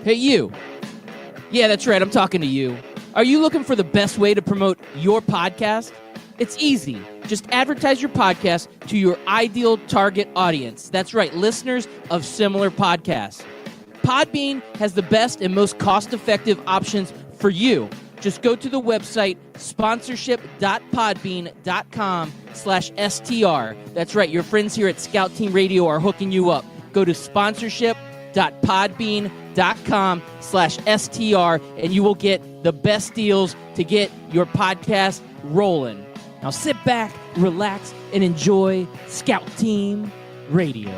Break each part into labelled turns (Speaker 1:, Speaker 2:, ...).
Speaker 1: Hey, you. Yeah, that's right. I'm talking to you. Are you looking for the best way to promote your podcast? It's easy. Just advertise your podcast to your ideal target audience. That's right, listeners of similar podcasts. Podbean has the best and most cost-effective options for you. Just go to the website sponsorship.podbean.com/STR. That's right, your friends here at Scout Team Radio are hooking you up. Go to sponsorship.podbean.com/STR and you will get the best deals to get your podcast rolling. Now sit back, relax, and enjoy Scout Team Radio.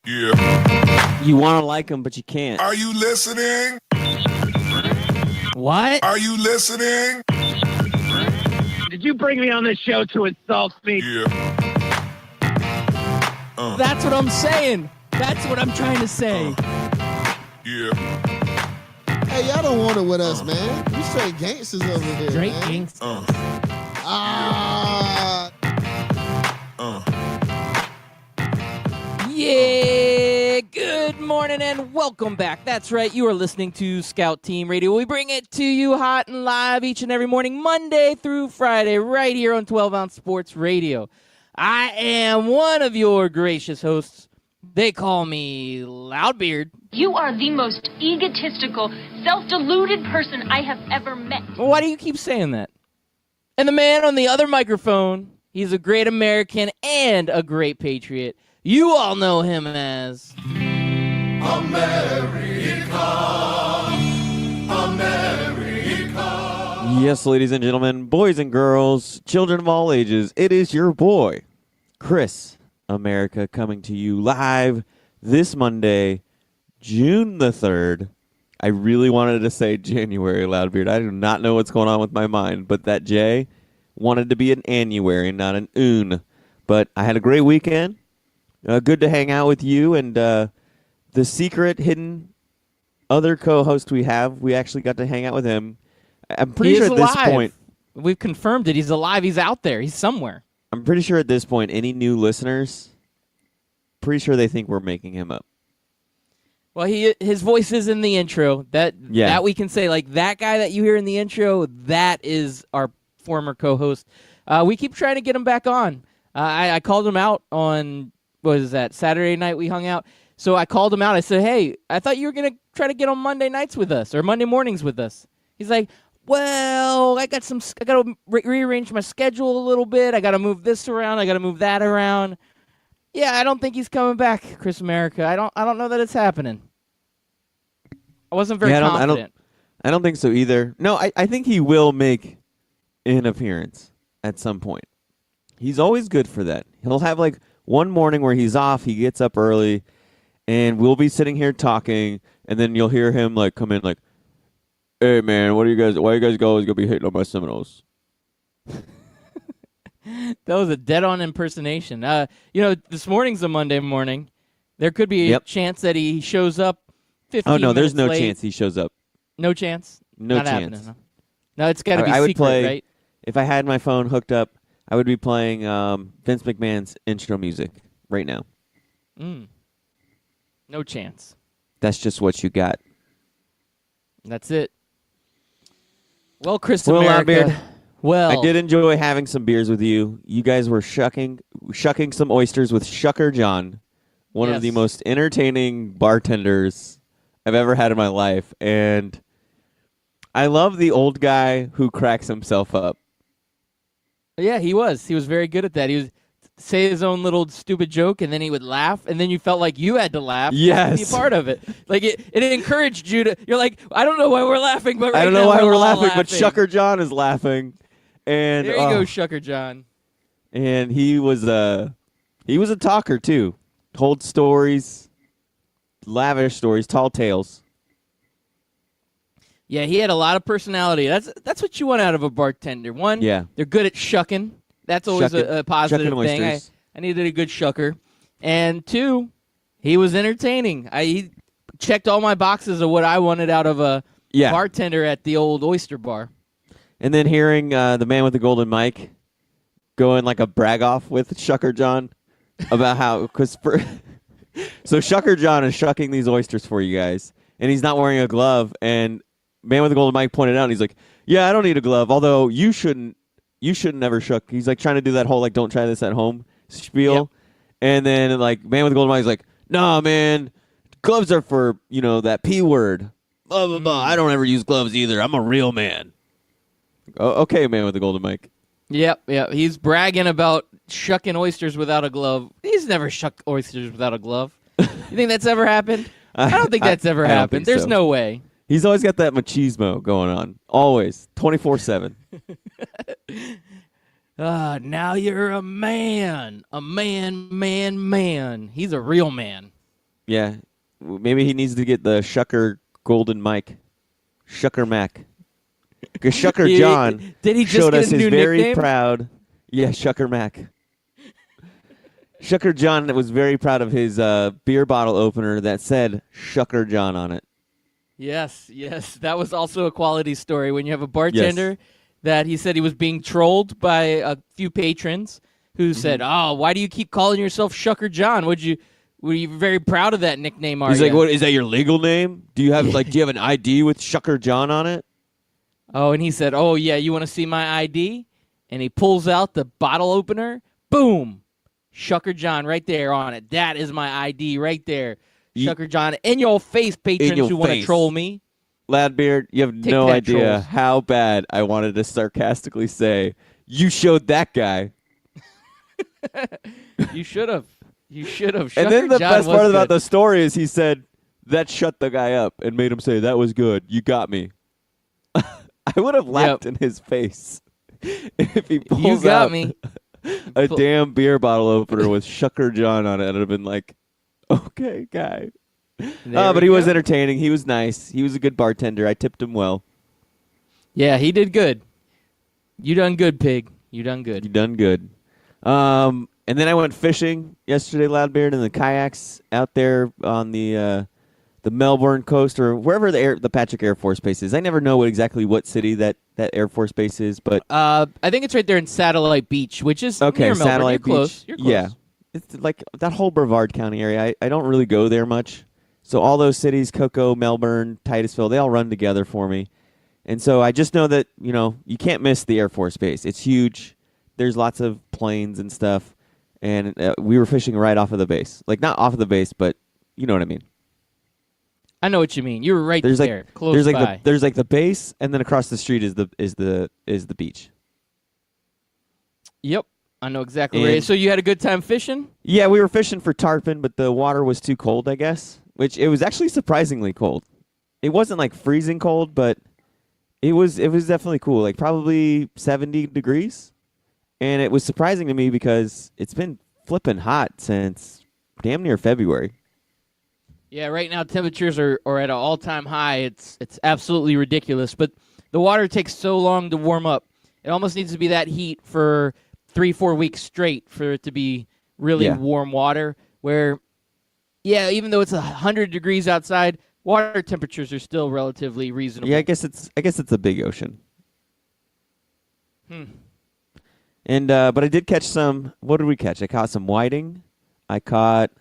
Speaker 2: Yeah.
Speaker 3: You want to like them, but you can't.
Speaker 2: Are you listening?
Speaker 1: What?
Speaker 2: Are you listening?
Speaker 4: Did you bring me on this show to insult me?
Speaker 2: Yeah.
Speaker 1: That's what I'm saying. That's what I'm trying to say.
Speaker 2: Yeah.
Speaker 5: Hey, y'all don't want it with us, man. You straight gangsters over here,
Speaker 1: Straight
Speaker 5: man.
Speaker 1: gangsters. Yeah, good morning and welcome back. That's right, you are listening to Scout Team Radio. We bring it to you hot and live each and every morning, Monday through Friday, right here on 12-Ounce Sports Radio. I am one of your gracious hosts. They call me Loudbeard.
Speaker 6: You are the most egotistical, self-deluded person I have ever met.
Speaker 1: Why do you keep saying that? And the man on the other microphone, he's a great American and a great patriot. You all know him as...
Speaker 3: Yes, ladies and gentlemen, boys and girls, children of all ages, it is your boy, Chris America, coming to you live this Monday, June the 3rd. I really wanted to say January, Loudbeard. I do not know what's going on with my mind, but that J wanted to be an annuary, not an oon. But I had a great weekend. Good to hang out with you and the secret hidden other co-host we have. We actually got to hang out with him. I'm pretty sure at this point,
Speaker 1: we've confirmed it. He's alive. He's out there. He's somewhere.
Speaker 3: I'm pretty sure at this point, any new listeners, pretty sure they think we're making him up.
Speaker 1: Well, his voice is in the intro. That we can say, like, that guy that you hear in the intro, that is our former co-host. We keep trying to get him back on. I called him out on, what was that, Saturday night we hung out. So I called him out. I said, hey, I thought you were going to try to get on Monday nights with us or Monday mornings with us. He's like, well, I got to rearrange my schedule a little bit. I got to move this around. I got to move that around. Yeah, I don't think he's coming back, Chris America. I don't know that it's happening. I wasn't very confident.
Speaker 3: I don't think so either. No, I think he will make an appearance at some point. He's always good for that. He'll have like one morning where he's off, he gets up early, and we'll be sitting here talking, and then you'll hear him like come in like, hey man, why you guys always gonna be hating on my Seminoles?
Speaker 1: That was a dead-on impersonation. This morning's a Monday morning. There could be a chance that he shows up 15 minutes late.
Speaker 3: Oh, no, there's no chance he shows up.
Speaker 1: No chance?
Speaker 3: No
Speaker 1: Not
Speaker 3: chance.
Speaker 1: Happening, huh? No, it's got to be
Speaker 3: I would
Speaker 1: secret,
Speaker 3: play,
Speaker 1: right?
Speaker 3: If I had my phone hooked up, I would be playing Vince McMahon's intro music right now.
Speaker 1: No chance.
Speaker 3: That's just what you got.
Speaker 1: That's it. Well, Chris America.
Speaker 3: Loudbeard,
Speaker 1: well,
Speaker 3: I did enjoy having some beers with you. You guys were shucking some oysters with Shucker John, one of the most entertaining bartenders I've ever had in my life. And I love the old guy who cracks himself up.
Speaker 1: Yeah, he was. He was very good at that. He would say his own little stupid joke, and then he would laugh, and then you felt like you had to laugh.
Speaker 3: Yes.
Speaker 1: To be a part of it. Like, it encouraged you to, you're like, I don't know why we're laughing, but
Speaker 3: I don't
Speaker 1: now
Speaker 3: know why we're
Speaker 1: all
Speaker 3: laughing, but Shucker John is laughing. And
Speaker 1: there you go, Shucker John.
Speaker 3: And he was a talker, too. Told stories, lavish stories, tall tales.
Speaker 1: Yeah, he had a lot of personality. That's what you want out of a bartender. One, they're good at shucking. That's always a positive thing. I needed a good shucker. And two, he was entertaining. He checked all my boxes of what I wanted out of a bartender at the old oyster bar.
Speaker 3: And then hearing the man with the golden mic go in like a brag off with Shucker John about how, because So Shucker John is shucking these oysters for you guys, and he's not wearing a glove. And Man with the Golden Mic pointed out, and he's like, "Yeah, I don't need a glove. Although you shouldn't never shuck." He's like trying to do that whole like, "Don't try this at home" spiel.
Speaker 1: Yep.
Speaker 3: And then like Man with the Golden Mic is like, "Nah, man, gloves are for that P word. Blah blah blah. I don't ever use gloves either. I'm a real man." Okay, Man with the Golden Mic.
Speaker 1: Yep. He's bragging about shucking oysters without a glove. He's never shucked oysters without a glove. You think that's ever happened? I don't think that's ever
Speaker 3: I don't
Speaker 1: happened.
Speaker 3: think
Speaker 1: There's
Speaker 3: so.
Speaker 1: no way.
Speaker 3: He's always got that machismo going on. Always. 24/7.
Speaker 1: Now you're a man. A man. He's a real man.
Speaker 3: Yeah. Maybe he needs to get the Shucker Golden Mic. Shucker Mac. Because Shucker John
Speaker 1: did he just
Speaker 3: showed
Speaker 1: get
Speaker 3: us
Speaker 1: a
Speaker 3: his
Speaker 1: new
Speaker 3: very
Speaker 1: nickname?
Speaker 3: proud. Yeah, Shucker Mac. Shucker John was very proud of his beer bottle opener that said Shucker John on it.
Speaker 1: Yes. That was also a quality story when you have a bartender that he said he was being trolled by a few patrons who said, "Oh, why do you keep calling yourself Shucker John? Were you very proud of that nickname, are
Speaker 3: He's
Speaker 1: you?"
Speaker 3: like, "What is that your legal name? Do you have do you have an ID with Shucker John on it?"
Speaker 1: Oh, and he said, "Oh, yeah, you want to see my ID?" And he pulls out the bottle opener. Boom. Shucker John right there on it. That is my ID right there. Shucker John in your face, patrons
Speaker 3: your
Speaker 1: who want to
Speaker 3: face.
Speaker 1: troll me.
Speaker 3: Ladbeard, you have
Speaker 1: Take
Speaker 3: no
Speaker 1: that,
Speaker 3: idea
Speaker 1: trolls.
Speaker 3: how bad I wanted to sarcastically say, "You showed that guy."
Speaker 1: You should have.
Speaker 3: And then the best part about the story is he said, "That shut the guy up and made him say, 'That was good. You got me.'" I would have laughed in his face if he pulls
Speaker 1: You got
Speaker 3: out
Speaker 1: me.
Speaker 3: a damn beer bottle opener with Shucker John on it. I'd have been like, "Okay, guy." But he was entertaining. He was nice. He was a good bartender. I tipped him well.
Speaker 1: Yeah, he did good. You done good, pig. You done
Speaker 3: You
Speaker 1: good.
Speaker 3: done good. And then I went fishing yesterday, Loudbeard, in the kayaks out there on the Melbourne coast or wherever the Patrick Air Force Base is. I never know exactly what city that Air Force Base is, but
Speaker 1: I think it's right there in Satellite Beach, which is
Speaker 3: okay,
Speaker 1: near Melbourne.
Speaker 3: Satellite
Speaker 1: You're
Speaker 3: Beach.
Speaker 1: close. You're close.
Speaker 3: Yeah, it's like that whole Brevard County area. I don't really go there much, so all those cities, Cocoa, Melbourne, Titusville, they all run together for me. And so I just know that you can't miss the Air Force Base. It's huge. There's lots of planes and stuff. And we were fishing right off of the base. Like, not off of the base, but you know what I mean.
Speaker 1: I know what you mean. You were right
Speaker 3: There's
Speaker 1: there,
Speaker 3: like
Speaker 1: close
Speaker 3: there's like
Speaker 1: by.
Speaker 3: there's like the base, and then across the street is the beach.
Speaker 1: Yep, I know exactly where it is. So you had a good time fishing?
Speaker 3: Yeah, we were fishing for tarpon, but the water was too cold, I guess. Which it was actually surprisingly cold. It wasn't like freezing cold, but it was definitely cool. Like probably 70 degrees. And it was surprising to me because it's been flipping hot since damn near February.
Speaker 1: Yeah, right now temperatures are at an all-time high. It's absolutely ridiculous. But the water takes so long to warm up. It almost needs to be that heat for 3-4 weeks straight for it to be really warm water. Where, yeah, even though it's 100 degrees outside, water temperatures are still relatively reasonable.
Speaker 3: Yeah, I guess it's a big ocean. And but I did catch some. What did we catch? I caught some whiting. I caught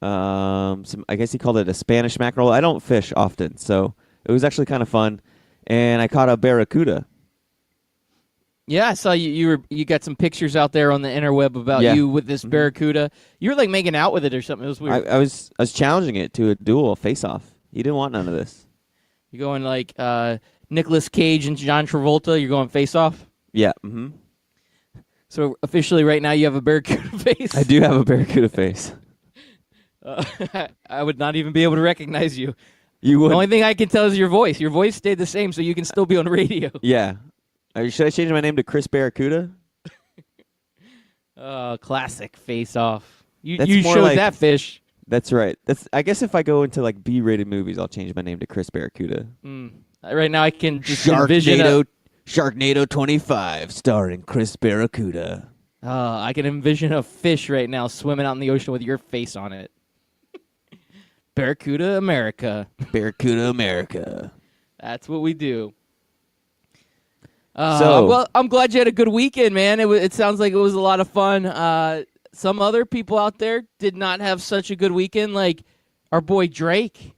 Speaker 3: some. I guess he called it a Spanish mackerel. I don't fish often, so it was actually kind of fun. And I caught a barracuda.
Speaker 1: Yeah, I saw you got some pictures out there on the interweb about you with this barracuda. You were like making out with it or something. It was weird.
Speaker 3: I was challenging it to a duel, a face-off. He didn't want none of this.
Speaker 1: You're going like Nicolas Cage and John Travolta. You're going face off.
Speaker 3: Yeah.
Speaker 1: So officially, right now, you have a barracuda face.
Speaker 3: I do have a barracuda face.
Speaker 1: I would not even be able to recognize you.
Speaker 3: You would.
Speaker 1: The only thing I can tell is your voice. Your voice stayed the same, so you can still be on radio.
Speaker 3: Yeah. Should I change my name to Chris Barracuda?
Speaker 1: Classic face off. You
Speaker 3: more
Speaker 1: showed
Speaker 3: like-
Speaker 1: that fish.
Speaker 3: That's right. I guess if I go into like B-rated movies, I'll change my name to Chris Barracuda.
Speaker 1: Right now, I can just envision
Speaker 3: Sharknado 25, starring Chris Barracuda.
Speaker 1: I can envision a fish right now swimming out in the ocean with your face on it. Barracuda America.
Speaker 3: Barracuda America.
Speaker 1: That's what we do. Well, I'm glad you had a good weekend, man. It sounds like it was a lot of fun. some other people out there did not have such a good weekend, like our boy Drake.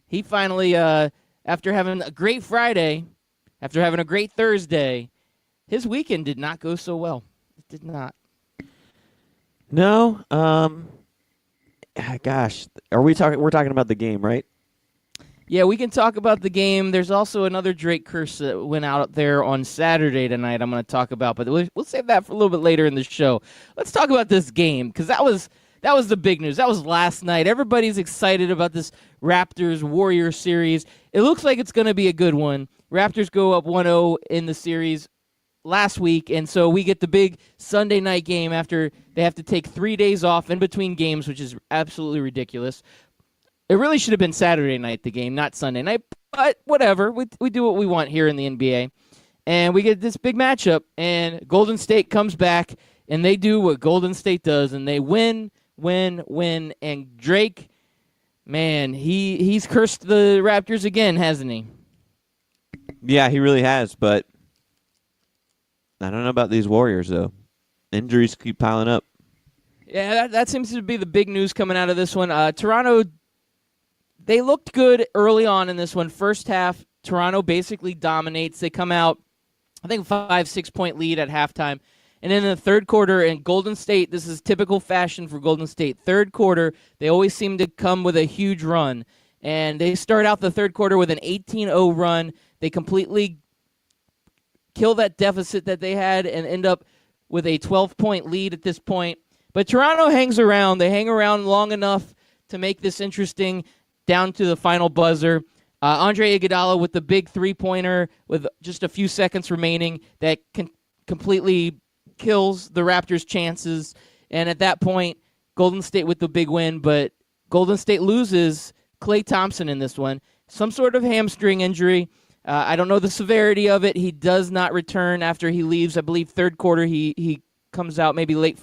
Speaker 1: He finally, after having a great Friday, after having a great Thursday, his weekend did not go so well. It did not.
Speaker 3: No. Gosh, we're talking about the game, right?
Speaker 1: Yeah, we can talk about the game. There's also another Drake curse that went out there on Saturday tonight I'm going to talk about, but we'll save that for a little bit later in the show. Let's talk about this game, because that was the big news. That was last night. Everybody's excited about this Raptors-Warriors series. It looks like it's going to be a good one. Raptors go up 1-0 in the series last week, and so we get the big Sunday night game after they have to take 3 days off in between games, which is absolutely ridiculous. It really should have been Saturday night, the game, not Sunday night, but whatever. We do what we want here in the NBA. And we get this big matchup, and Golden State comes back, and they do what Golden State does, and they win. And Drake, man, he's cursed the Raptors again, hasn't he?
Speaker 3: Yeah, he really has, but I don't know about these Warriors, though. Injuries keep piling up.
Speaker 1: Yeah, that seems to be the big news coming out of this one. Toronto, they looked good early on in this one. First half, Toronto basically dominates. They come out, I think, 5-6 point lead at halftime. And in the third quarter, in Golden State, this is typical fashion for Golden State. Third quarter, they always seem to come with a huge run. And they start out the third quarter with an 18-0 run. They completely kill that deficit that they had and end up with a 12-point lead at this point. But Toronto hangs around. They hang around long enough to make this interesting down to the final buzzer. Andre Iguodala with the big three-pointer with just a few seconds remaining that completely kills the Raptors' chances. And at that point, Golden State with the big win, but Golden State loses Klay Thompson in this one. Some sort of hamstring injury. I don't know the severity of it. He does not return after he leaves. I believe third quarter he comes out maybe early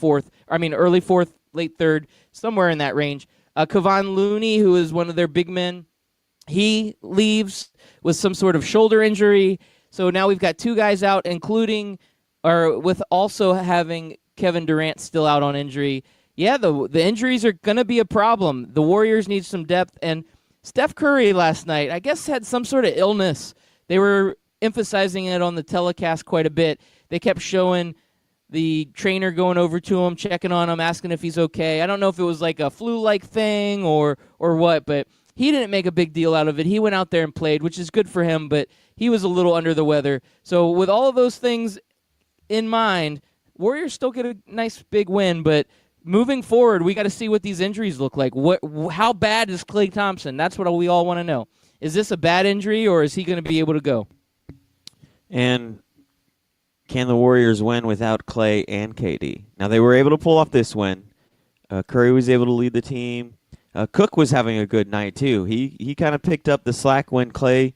Speaker 1: fourth, late third, somewhere in that range. Kevon Looney, who is one of their big men, he leaves with some sort of shoulder injury. So now we've got two guys out, with also having Kevin Durant still out on injury. Yeah, the injuries are going to be a problem. The Warriors need some depth. And Steph Curry last night, I guess, had some sort of illness. They were emphasizing it on the telecast quite a bit. They kept showing the trainer going over to him, checking on him, asking if he's okay. I don't know if it was like a flu-like thing or what, but he didn't make a big deal out of it. He went out there and played, which is good for him, but he was a little under the weather. So with all of those things in mind, Warriors still get a nice big win, but moving forward, we got to see what these injuries look like. How bad is Klay Thompson? That's what we all want to know. Is this a bad injury, or is he going to be able to go?
Speaker 3: And can the Warriors win without Klay and KD? Now, they were able to pull off this win. Curry was able to lead the team. Cook was having a good night, too. He kind of picked up the slack when Klay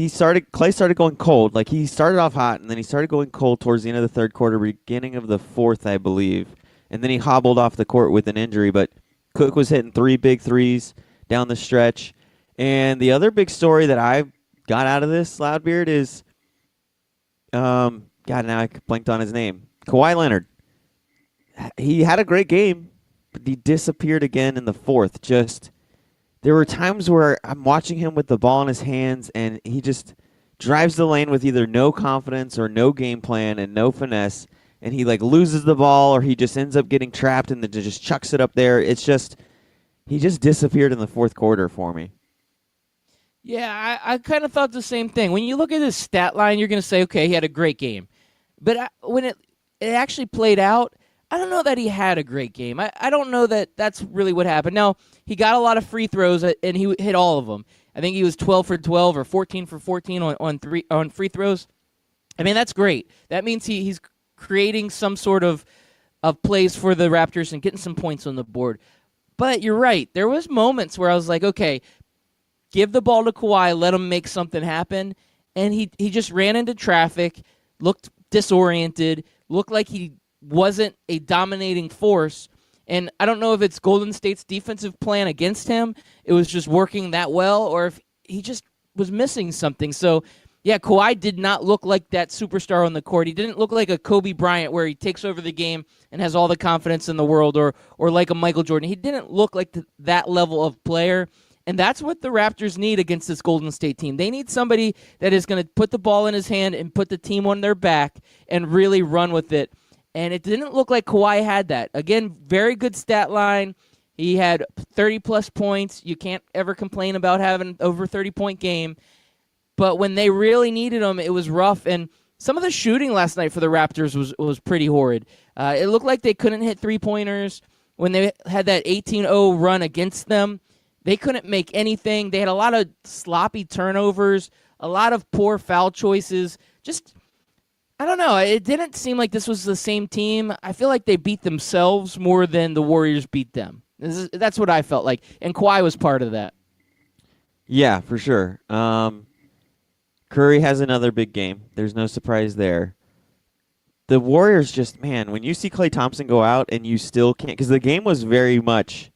Speaker 3: started going cold. Like, he started off hot, and then he started going cold towards the end of the third quarter, beginning of the fourth, I believe. And then he hobbled off the court with an injury. But Cook was hitting 3 big threes down the stretch. And the other big story that I got out of this, Loudbeard, is, God, now I blanked on his name. Kawhi Leonard. He had a great game, but he disappeared again in the fourth. There were times where I'm watching him with the ball in his hands, and he just drives the lane with either no confidence or no game plan and no finesse, and he loses the ball, or he just ends up getting trapped and then just chucks it up there. He just disappeared in the fourth quarter for me.
Speaker 1: Yeah, I kind of thought the same thing. When you look at his stat line, you're going to say, okay, he had a great game. But when it actually played out, I don't know that he had a great game. I don't know that that's really what happened. Now, he got a lot of free throws, and he hit all of them. I think he was 12 for 12 or 14 for 14 on free throws. I mean, that's great. That means he's creating some sort of plays for the Raptors and getting some points on the board. But you're right. There was moments where I was like, okay, give the ball to Kawhi, let him make something happen. And he just ran into traffic, looked disoriented, looked like he wasn't a dominating force. And I don't know if it's Golden State's defensive plan against him, it was just working that well, or if he just was missing something. So, Yeah, Kawhi did not look like that superstar on the court. He didn't look like a Kobe Bryant where he takes over the game and has all the confidence in the world, or like a Michael Jordan. He didn't look like that level of player, and that's what the Raptors need against this Golden State team. They need somebody that is going to put the ball in his hand and put the team on their back and really run with it, and it didn't look like Kawhi had that. Again, very good stat line. He had 30-plus points. You can't ever complain about having an over 30-point game. But when they really needed him, it was rough. And some of the shooting last night for the Raptors was pretty horrid. It looked like they couldn't hit three-pointers. When they had that 18-0 run against them, they couldn't make anything. They had a lot of sloppy turnovers, a lot of poor foul choices. Just, I don't know. It didn't seem like this was the same team. I feel like they beat themselves more than the Warriors beat them. That's what I felt like. And Kawhi was part of that.
Speaker 3: Yeah, for sure. Curry has another big game. There's no surprise there. The Warriors just, man, when you see Klay Thompson go out and you still can't, because the game was very much,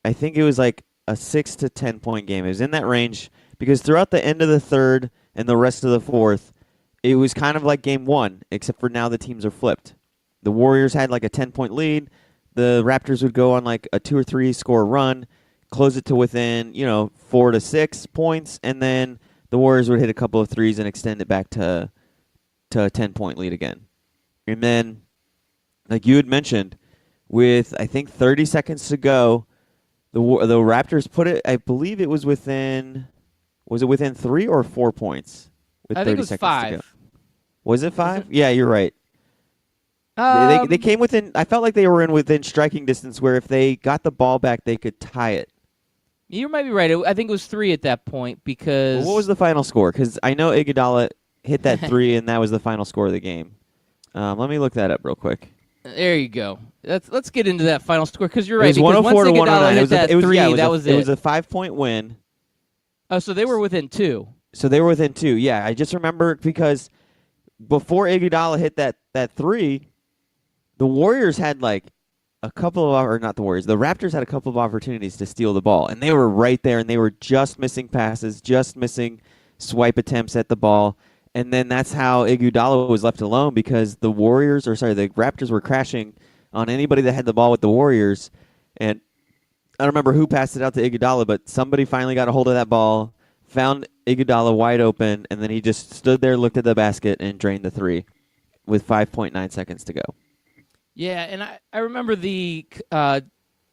Speaker 3: I think it was like a 6 to 10 point game. It was in that range because throughout the end of the third and the rest of the fourth, it was kind of like game one, except for now the teams are flipped. The Warriors had like a 10-point lead. The Raptors would go on like a 2 or 3 score run, close it to within, 4 to 6 points, and then the Warriors would hit a couple of threes and extend it back to a 10-point lead again. And then, like you had mentioned, with I think 30 seconds to go, the Raptors put it, I believe it was within 3 or 4 points? With
Speaker 1: I
Speaker 3: 30
Speaker 1: think it was
Speaker 3: seconds
Speaker 1: 5.
Speaker 3: to go. Was it 5? Yeah, you're right. They came within, I felt like they were within striking distance where if they got the ball back, they could tie it.
Speaker 1: You might be right. I think it was 3 at that point because...
Speaker 3: Well, what was the final score? Because I know Iguodala hit that 3, and that was the final score of the game. Let me look that up real quick.
Speaker 1: There you go. Let's get into that final score because you're right.
Speaker 3: It was 104 to 109.
Speaker 1: Hit that 3, that was it.
Speaker 3: It was a 5-point win.
Speaker 1: Oh, so they were within 2.
Speaker 3: So they were within 2. Yeah, I just remember because before Iguodala hit that 3, the Warriors had like a couple of, or not the Warriors, the Raptors had a couple of opportunities to steal the ball, and they were right there, and they were just missing passes, just missing swipe attempts at the ball, and then that's how Iguodala was left alone because the Raptors were crashing on anybody that had the ball with the Warriors, and I don't remember who passed it out to Iguodala, but somebody finally got a hold of that ball, found Iguodala wide open, and then he just stood there, looked at the basket, and drained the 3 with 5.9 seconds to go.
Speaker 1: Yeah, and I remember the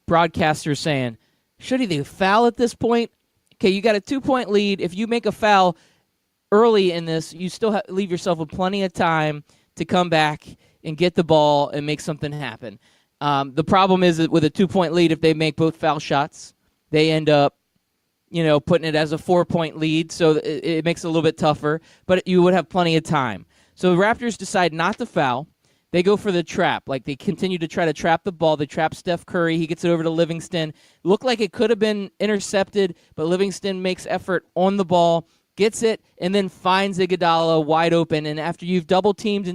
Speaker 1: broadcaster saying, should he foul at this point? Okay, you got a 2-point lead. If you make a foul early in this, you still leave yourself with plenty of time to come back and get the ball and make something happen. The problem is that with a 2-point lead, if they make both foul shots, they end up putting it as a 4-point lead, so it makes it a little bit tougher, but you would have plenty of time. So the Raptors decide not to foul. They go for the trap. Like, they continue to try to trap the ball. They trap Steph Curry. He gets it over to Livingston. Looked like it could have been intercepted, but Livingston makes effort on the ball, gets it, and then finds Iguodala wide open. And after you've double-teamed,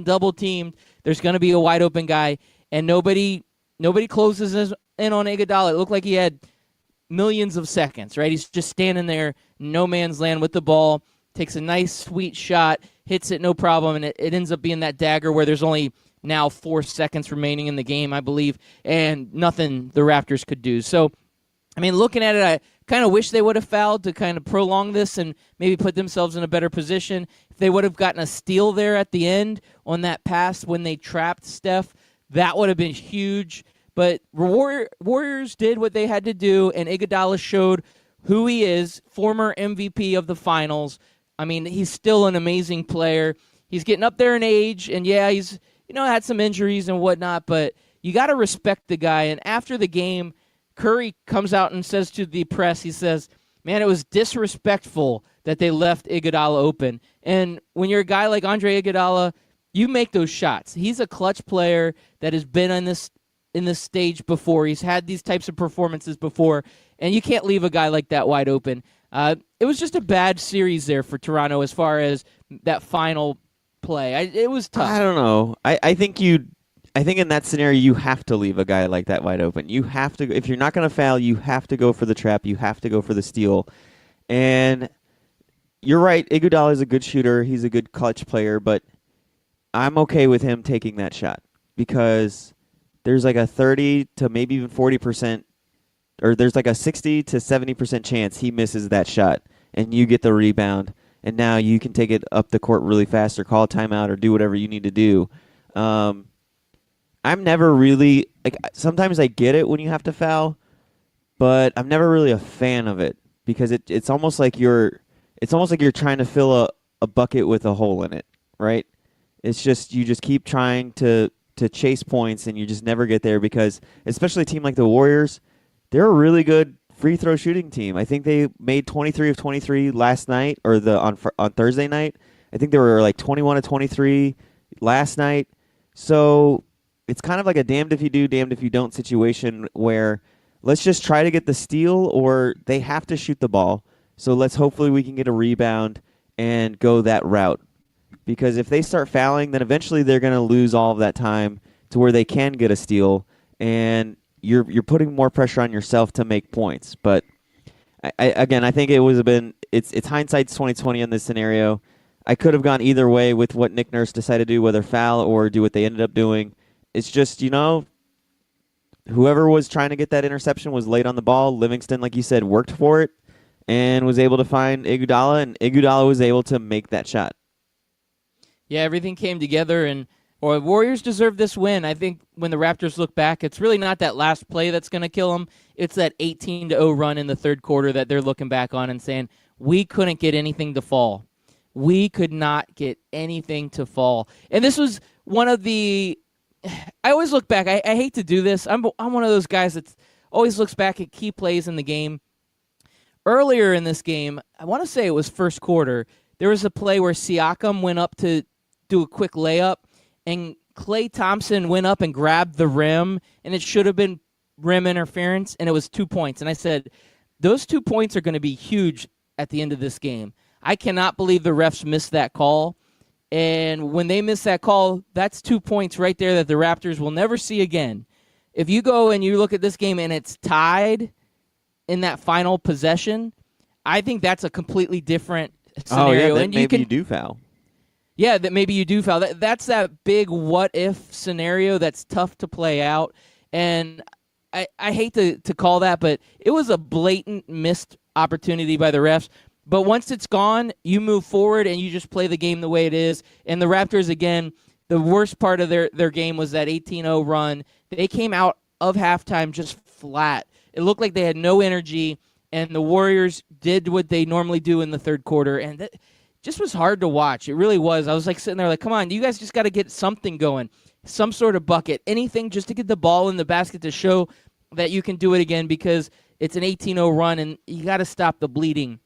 Speaker 1: there's going to be a wide-open guy, and nobody closes in on Iguodala. It looked like he had millions of seconds, right? He's just standing there, no man's land with the ball, takes a nice, sweet shot, hits it no problem, and it ends up being that dagger where there's only now 4 seconds remaining in the game, I believe, and nothing the Raptors could do. So, I mean, looking at it, I kind of wish they would have fouled to kind of prolong this and maybe put themselves in a better position. If they would have gotten a steal there at the end on that pass when they trapped Steph, that would have been huge. But Warriors did what they had to do, and Iguodala showed who he is, former MVP of the finals. I mean, he's still an amazing player. He's getting up there in age, and yeah, he's had some injuries and whatnot, but you got to respect the guy. And after the game, Curry comes out and says to the press, he says, man, it was disrespectful that they left Iguodala open. And when you're a guy like Andre Iguodala, you make those shots. He's a clutch player that has been in this stage before. He's had these types of performances before, and you can't leave a guy like that wide open. It was just a bad series there for Toronto as far as that final play. It was tough.
Speaker 3: I don't know. I think in that scenario you have to leave a guy like that wide open. You have to, if you're not going to foul, you have to go for the trap. You have to go for the steal. And you're right. Iguodala is a good shooter. He's a good clutch player, but I'm okay with him taking that shot because there's like a 30 to maybe even 40%, or there's like a 60 to 70% chance he misses that shot, and you get the rebound, and now you can take it up the court really fast or call a timeout or do whatever you need to do. I'm never really like. Sometimes I get it when you have to foul, but I'm never really a fan of it because it's almost like you're trying to fill a bucket with a hole in it, right? It's just you just keep trying to chase points and you just never get there because especially a team like the Warriors, they're a really good free throw shooting team. I think they made 23 of 23 last night or on Thursday night. I think they were like 21 of 23 last night. So it's kind of like a damned if you do, damned if you don't situation where let's just try to get the steal or they have to shoot the ball. So let's hopefully we can get a rebound and go that route. Because if they start fouling, then eventually they're going to lose all of that time to where they can get a steal, and you're putting more pressure on yourself to make points. But I think it's hindsight's 20/20 in this scenario. I could have gone either way with what Nick Nurse decided to do, whether foul or do what they ended up doing. It's just, whoever was trying to get that interception was late on the ball. Livingston, like you said, worked for it and was able to find Iguodala, and Iguodala was able to make that shot.
Speaker 1: Yeah, everything came together, and Warriors deserve this win. I think when the Raptors look back, it's really not that last play that's going to kill them. It's that 18-0 run in the third quarter that they're looking back on and saying, we couldn't get anything to fall. We could not get anything to fall. And this was one of the – I always look back. I hate to do this. I'm one of those guys that always looks back at key plays in the game. Earlier in this game, I want to say it was first quarter, there was a play where Siakam went up to do a quick layup, and Klay Thompson went up and grabbed the rim, and it should have been rim interference, and it was 2 points. And I said, those 2 points are going to be huge at the end of this game. I cannot believe the refs missed that call. And when they miss that call, that's 2 points right there that the Raptors will never see again. If you go and you look at this game and it's tied in that final possession, I think that's a completely different scenario.
Speaker 3: Oh, yeah, then
Speaker 1: and
Speaker 3: maybe you do foul.
Speaker 1: Yeah, that maybe you do foul. That's that big what-if scenario that's tough to play out. And I hate to call that, but it was a blatant missed opportunity by the refs. But once it's gone, you move forward and you just play the game the way it is. And the Raptors, again, the worst part of their game was that 18-0 run. They came out of halftime just flat. It looked like they had no energy, and the Warriors did what they normally do in the third quarter. And that just was hard to watch. It really was. I was like sitting there like, come on, you guys just got to get something going, some sort of bucket, anything just to get the ball in the basket to show that you can do it again because it's an 18-0 run, and you got to stop the bleeding.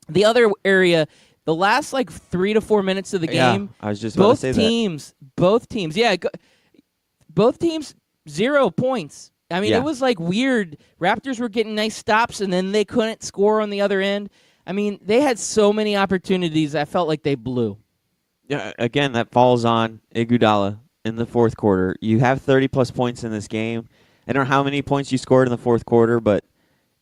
Speaker 1: The other area, the last 3 to 4 minutes of the game,
Speaker 3: I was just about to say
Speaker 1: both teams 0 points. I mean, It was weird. Raptors were getting nice stops, and then they couldn't score on the other end. I mean, they had so many opportunities. I felt like they blew.
Speaker 3: Yeah, again, that falls on Iguodala in the fourth quarter. You have 30-plus points in this game. I don't know how many points you scored in the fourth quarter, but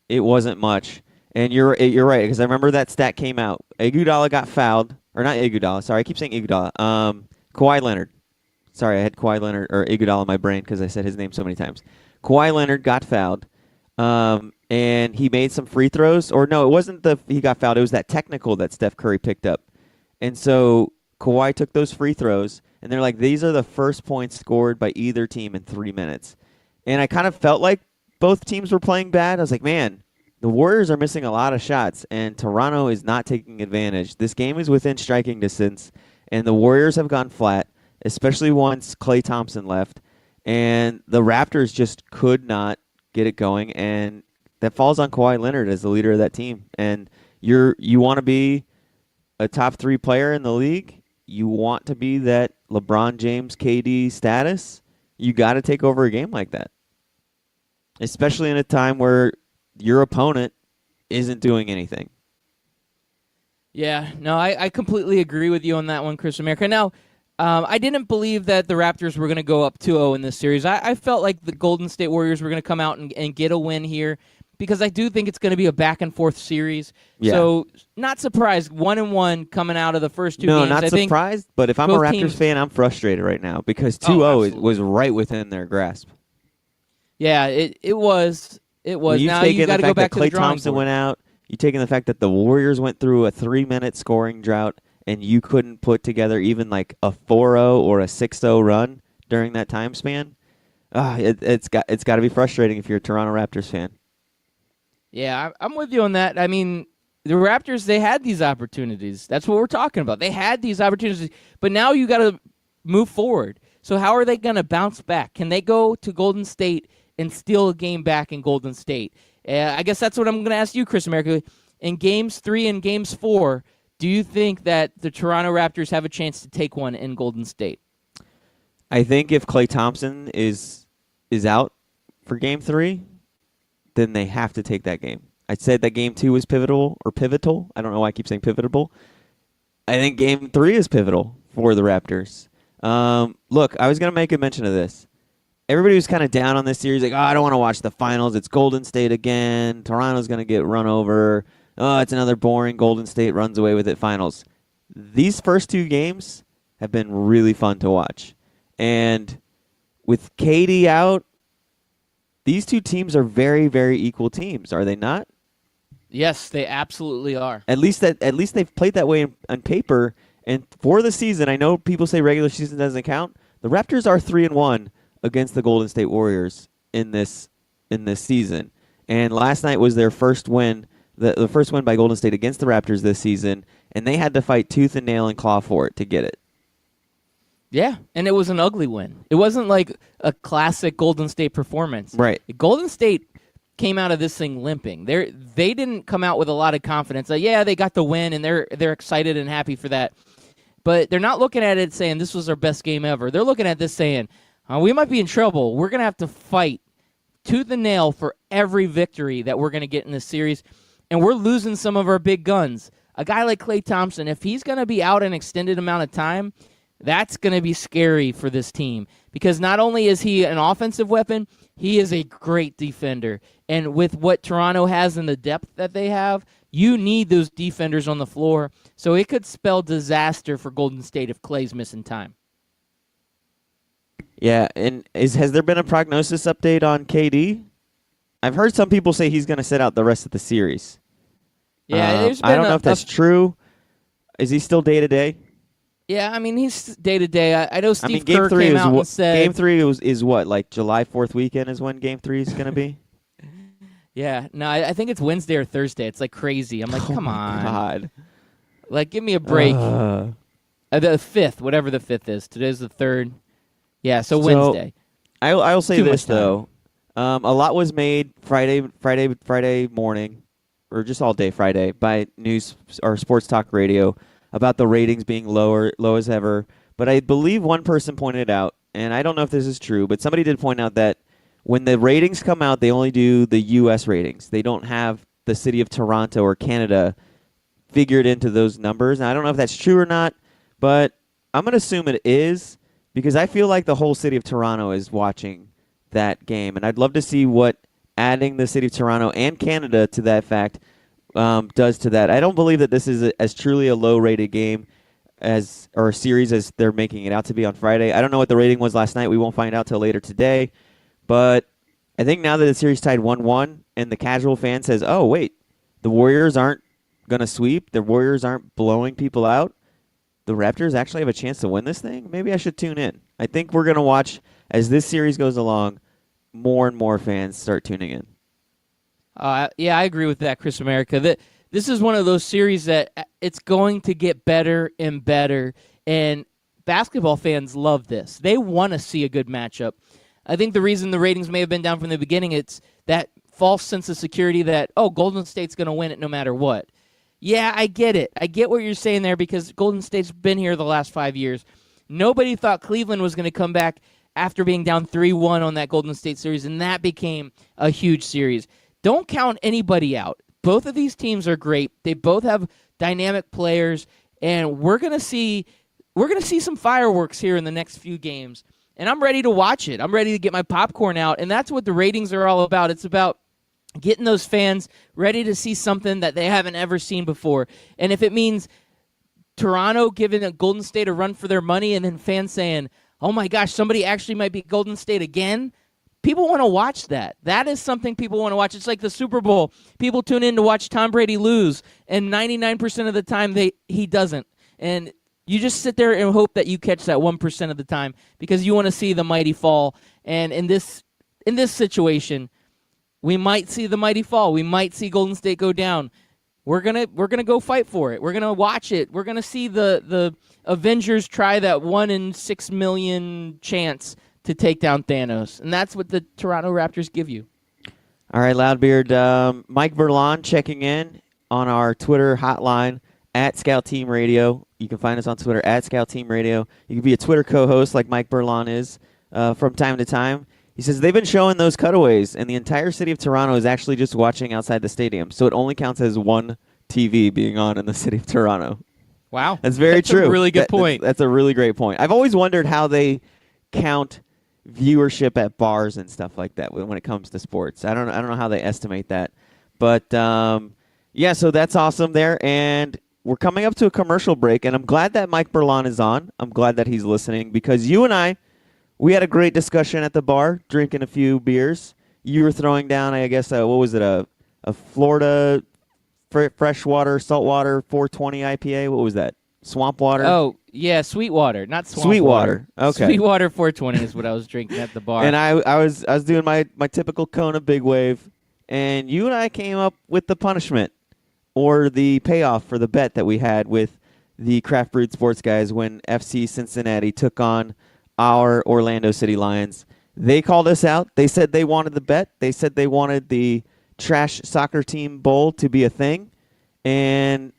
Speaker 3: it wasn't much. And you're right, because I remember that stat came out. Iguodala got fouled. Or not Iguodala. Sorry, I keep saying Iguodala. Kawhi Leonard. Sorry, I had Kawhi Leonard or Iguodala in my brain because I said his name so many times. Kawhi Leonard got fouled. And he made some free throws. Or no, it wasn't he got fouled. It was that technical that Steph Curry picked up. And so Kawhi took those free throws, and they're like, these are the first points scored by either team in 3 minutes. And I kind of felt like both teams were playing bad. I was like, man, the Warriors are missing a lot of shots, and Toronto is not taking advantage. This game is within striking distance, and the Warriors have gone flat, especially once Klay Thompson left. And the Raptors just could not get it going, and that falls on Kawhi Leonard as the leader of that team. And you want to be a top 3 player in the league. You want to be that LeBron James, KD status. You got to take over a game like that, especially in a time where your opponent isn't doing anything.
Speaker 1: Yeah, no, I completely agree with you on that one, Chris America. Now, I didn't believe that the Raptors were going to go up 2-0 in this series. I felt like the Golden State Warriors were going to come out and get a win here. because I do think it's going to be a back and forth series.
Speaker 3: Yeah.
Speaker 1: So not surprised, 1-1 coming out of the first two
Speaker 3: No,
Speaker 1: games.
Speaker 3: not surprised. But if I'm a
Speaker 1: both
Speaker 3: Raptors
Speaker 1: teams-
Speaker 3: fan, I'm frustrated right now because 2-0
Speaker 1: absolutely.
Speaker 3: was right within their grasp.
Speaker 1: Yeah, it was. It was.
Speaker 3: When you
Speaker 1: Now
Speaker 3: take
Speaker 1: you
Speaker 3: in
Speaker 1: got
Speaker 3: the
Speaker 1: to go
Speaker 3: fact
Speaker 1: back
Speaker 3: that
Speaker 1: to the
Speaker 3: Klay
Speaker 1: drawing
Speaker 3: Thompson
Speaker 1: board.
Speaker 3: went out, you taking the fact that the Warriors went through a 3-minute scoring drought, and you couldn't put together even like a 4-0 or a 6-0 run during that time span. It's got to be frustrating if you're a Toronto Raptors fan.
Speaker 1: Yeah, I'm with you on that. I mean, the Raptors, they had these opportunities. That's what we're talking about. They had these opportunities, but now you got to move forward. So how are they going to bounce back? Can they go to Golden State and steal a game back in Golden State? I guess that's what I'm going to ask you, Chris America. In Games 3 and Games 4, do you think that the Toronto Raptors have a chance to take one in Golden State?
Speaker 3: I think if Klay Thompson is out for Game 3, then they have to take that game. I said that Game 2 was pivotal. I don't know why I keep saying pivotal. I think Game 3 is pivotal for the Raptors. Look, I was going to make a mention of this. Everybody was kind of down on this series, like, I don't want to watch the finals. It's Golden State again. Toronto's going to get run over. It's another boring Golden State runs away with it finals. These first two games have been really fun to watch. And with KD out, these two teams are very, very equal teams, are they not?
Speaker 1: Yes, they absolutely are.
Speaker 3: At least they've played that way on paper. And for the season, I know people say regular season doesn't count. The Raptors are 3-1 against the Golden State Warriors in this season. And last night was their first win, the first win by Golden State against the Raptors this season, and they had to fight tooth and nail and claw for it to get it.
Speaker 1: Yeah, and it was an ugly win. It wasn't like a classic Golden State performance.
Speaker 3: Right.
Speaker 1: Golden State came out of this thing limping. They didn't come out with a lot of confidence. Like, yeah, they got the win, and they're excited and happy for that. But they're not looking at it saying this was our best game ever. They're looking at this saying, we might be in trouble. We're going to have to fight tooth and nail for every victory that we're going to get in this series, and we're losing some of our big guns. A guy like Klay Thompson, if he's going to be out an extended amount of time, that's going to be scary for this team because not only is he an offensive weapon, he is a great defender. And with what Toronto has and the depth that they have, you need those defenders on the floor. So it could spell disaster for Golden State if Klay's missing time.
Speaker 3: Yeah, and has there been a prognosis update on KD? I've heard some people say he's going to sit out the rest of the series.
Speaker 1: Yeah, there's been
Speaker 3: I don't know if that's true. Is he still day-to-day?
Speaker 1: Yeah, I mean, he's day-to-day. I know Steve
Speaker 3: Game
Speaker 1: Kerr
Speaker 3: 3
Speaker 1: came
Speaker 3: is
Speaker 1: out and said...
Speaker 3: Game 3 is what, like July 4th weekend is when Game 3 is going to be?
Speaker 1: Yeah, no, I think it's Wednesday or Thursday. It's like crazy. I'm like, come on.
Speaker 3: God.
Speaker 1: Like, give me a break. The 5th, whatever the 5th is. Today's the 3rd. Yeah, so Wednesday.
Speaker 3: I'll say
Speaker 1: Too
Speaker 3: this,
Speaker 1: much time.
Speaker 3: though. A lot was made Friday morning, or just all day Friday, by news or sports talk radio about the ratings being low as ever. But I believe one person pointed out, and I don't know if this is true, but somebody did point out that when the ratings come out, they only do the U.S. ratings. They don't have the city of Toronto or Canada figured into those numbers. And I don't know if that's true or not, but I'm going to assume it is because I feel like the whole city of Toronto is watching that game. And I'd love to see what adding the city of Toronto and Canada to that fact does to that. I don't believe that this is as truly a low-rated game or a series as they're making it out to be on Friday. I don't know what the rating was last night. We won't find out till later today. But I think now that the series tied 1-1 and the casual fan says, oh, wait, the Warriors aren't going to sweep, the Warriors aren't blowing people out, the Raptors actually have a chance to win this thing, maybe I should tune in. I think we're going to watch, as this series goes along, more and more fans start tuning in.
Speaker 1: Yeah, I agree with that, Chris America. This is one of those series that it's going to get better and better, and basketball fans love this. They want to see a good matchup. I think the reason the ratings may have been down from the beginning, it's that false sense of security that, Golden State's going to win it no matter what. Yeah, I get it. I get what you're saying there because Golden State's been here the last 5 years. Nobody thought Cleveland was going to come back after being down 3-1 on that Golden State series, and that became a huge series. Don't count anybody out. Both of these teams are great. They both have dynamic players, and we're going to see some fireworks here in the next few games. And I'm ready to watch it. I'm ready to get my popcorn out, and that's what the ratings are all about. It's about getting those fans ready to see something that they haven't ever seen before. And if it means Toronto giving Golden State a run for their money and then fans saying, oh my gosh, somebody actually might be Golden State again, people want to watch that. That is something people want to watch. It's like the Super Bowl. People tune in to watch Tom Brady lose, and 99% of the time he doesn't. And you just sit there and hope that you catch that 1% of the time because you want to see the mighty fall. And in this situation, we might see the mighty fall. We might see Golden State go down. We're gonna go fight for it. We're gonna watch it. We're gonna see the Avengers try that 1 in 6 million chance to take down Thanos, and that's what the Toronto Raptors give you.
Speaker 3: All right, Loudbeard. Mike Berlon checking in on our Twitter hotline at Scout Team Radio. You can find us on Twitter at Scout Team Radio. You can be a Twitter co-host like Mike Berlon is from time to time. He says they've been showing those cutaways, and the entire city of Toronto is actually just watching outside the stadium. So it only counts as one TV being on in the city of Toronto.
Speaker 1: Wow.
Speaker 3: That's very true.
Speaker 1: That's a really good point.
Speaker 3: That's a really great point. I've always wondered how they count viewership at bars and stuff like that when it comes to sports. I don't know how they estimate that. But, yeah, so that's awesome there. And we're coming up to a commercial break, and I'm glad that Mike Berlon is on. I'm glad that he's listening because you and I, we had a great discussion at the bar, drinking a few beers. You were throwing down, I guess, what was it, a Florida freshwater, saltwater 420 IPA? What was that? Swamp water?
Speaker 1: Oh, yeah, Sweetwater, not swamp
Speaker 3: Sweetwater. Okay.
Speaker 1: Sweetwater 420 is what I was drinking at the bar.
Speaker 3: And I was doing my typical Kona Big Wave, and you and I came up with the punishment or the payoff for the bet that we had with the Craft Brewed Sports guys when FC Cincinnati took on our Orlando City Lions. They called us out. They said they wanted the bet. They said they wanted the trash soccer team bowl to be a thing, and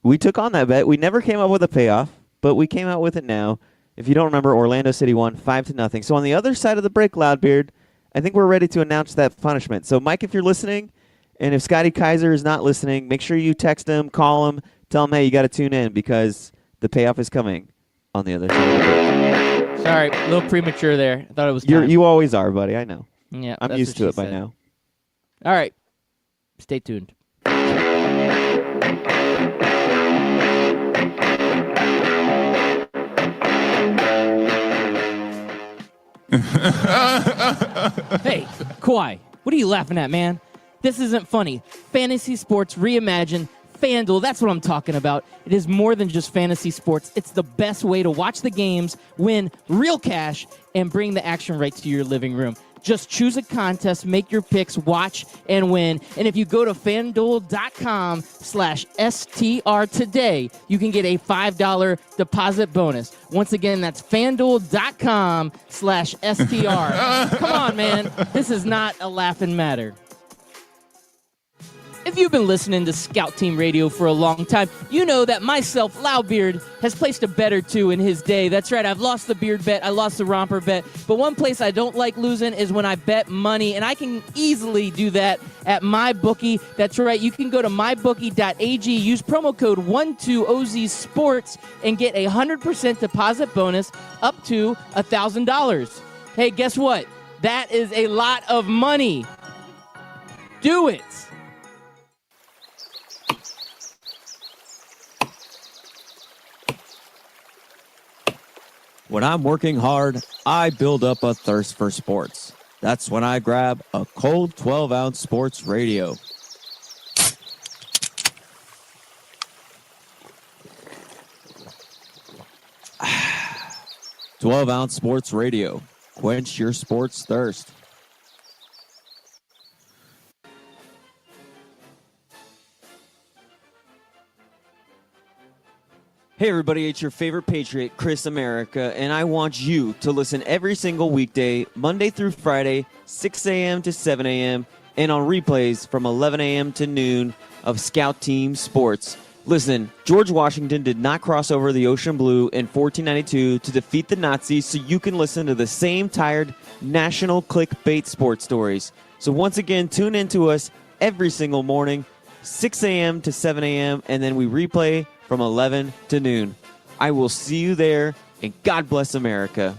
Speaker 3: we took on that bet. We never came up with a payoff, but we came out with it now. If you don't remember, Orlando City won 5-0. So on the other side of the break, Loudbeard, I think we're ready to announce that punishment. So, Mike, if you're listening, and if Scotty Kaiser is not listening, make sure you text him, call him, tell him, hey, you got to tune in because the payoff is coming on the other side of the break.
Speaker 1: Sorry, a little premature there. I thought it was time.
Speaker 3: You always are, buddy. I know.
Speaker 1: Yeah,
Speaker 3: I'm
Speaker 1: that's
Speaker 3: used
Speaker 1: what
Speaker 3: to
Speaker 1: she
Speaker 3: it by
Speaker 1: said.
Speaker 3: now.
Speaker 1: All right. Stay tuned. Hey, Kawhi, what are you laughing at, man? This isn't funny. Fantasy sports reimagined. FanDuel, that's what I'm talking about. It is more than just fantasy sports. It's the best way to watch the games, win real cash, and bring the action right to your living room. Just choose a contest, make your picks, watch, and win. And if you go to FanDuel.com/STR today, you can get a $5 deposit bonus. Once again, that's FanDuel.com/STR. Come on, man. This is not a laughing matter. If you've been listening to Scout Team Radio for a long time, you know that myself, Loudbeard, has placed a bet or two in his day. That's right, I've lost the beard bet, I lost the romper bet, but one place I don't like losing is when I bet money, and I can easily do that at MyBookie. That's right, you can go to mybookie.ag, use promo code 12OZSports, and get a 100% deposit bonus up to $1,000. Hey, guess what? That is a lot of money. Do it.
Speaker 7: When I'm working hard, I build up a thirst for sports. That's when I grab a cold 12-ounce sports radio. Ah, 12-ounce sports radio. Quench your sports thirst.
Speaker 3: Hey everybody, it's your favorite Patriot, Chris America, and I want you to listen every single weekday, Monday through Friday, 6 a.m. to 7 a.m., and on replays from 11 a.m. to noon of Scout Team Sports. Listen, George Washington did not cross over the ocean blue in 1492 to defeat the Nazis, so you can listen to the same tired national clickbait sports stories. So once again, tune in to us every single morning, 6 a.m. to 7 a.m., and then we replay from 11 to noon. I will see you there, and God bless America.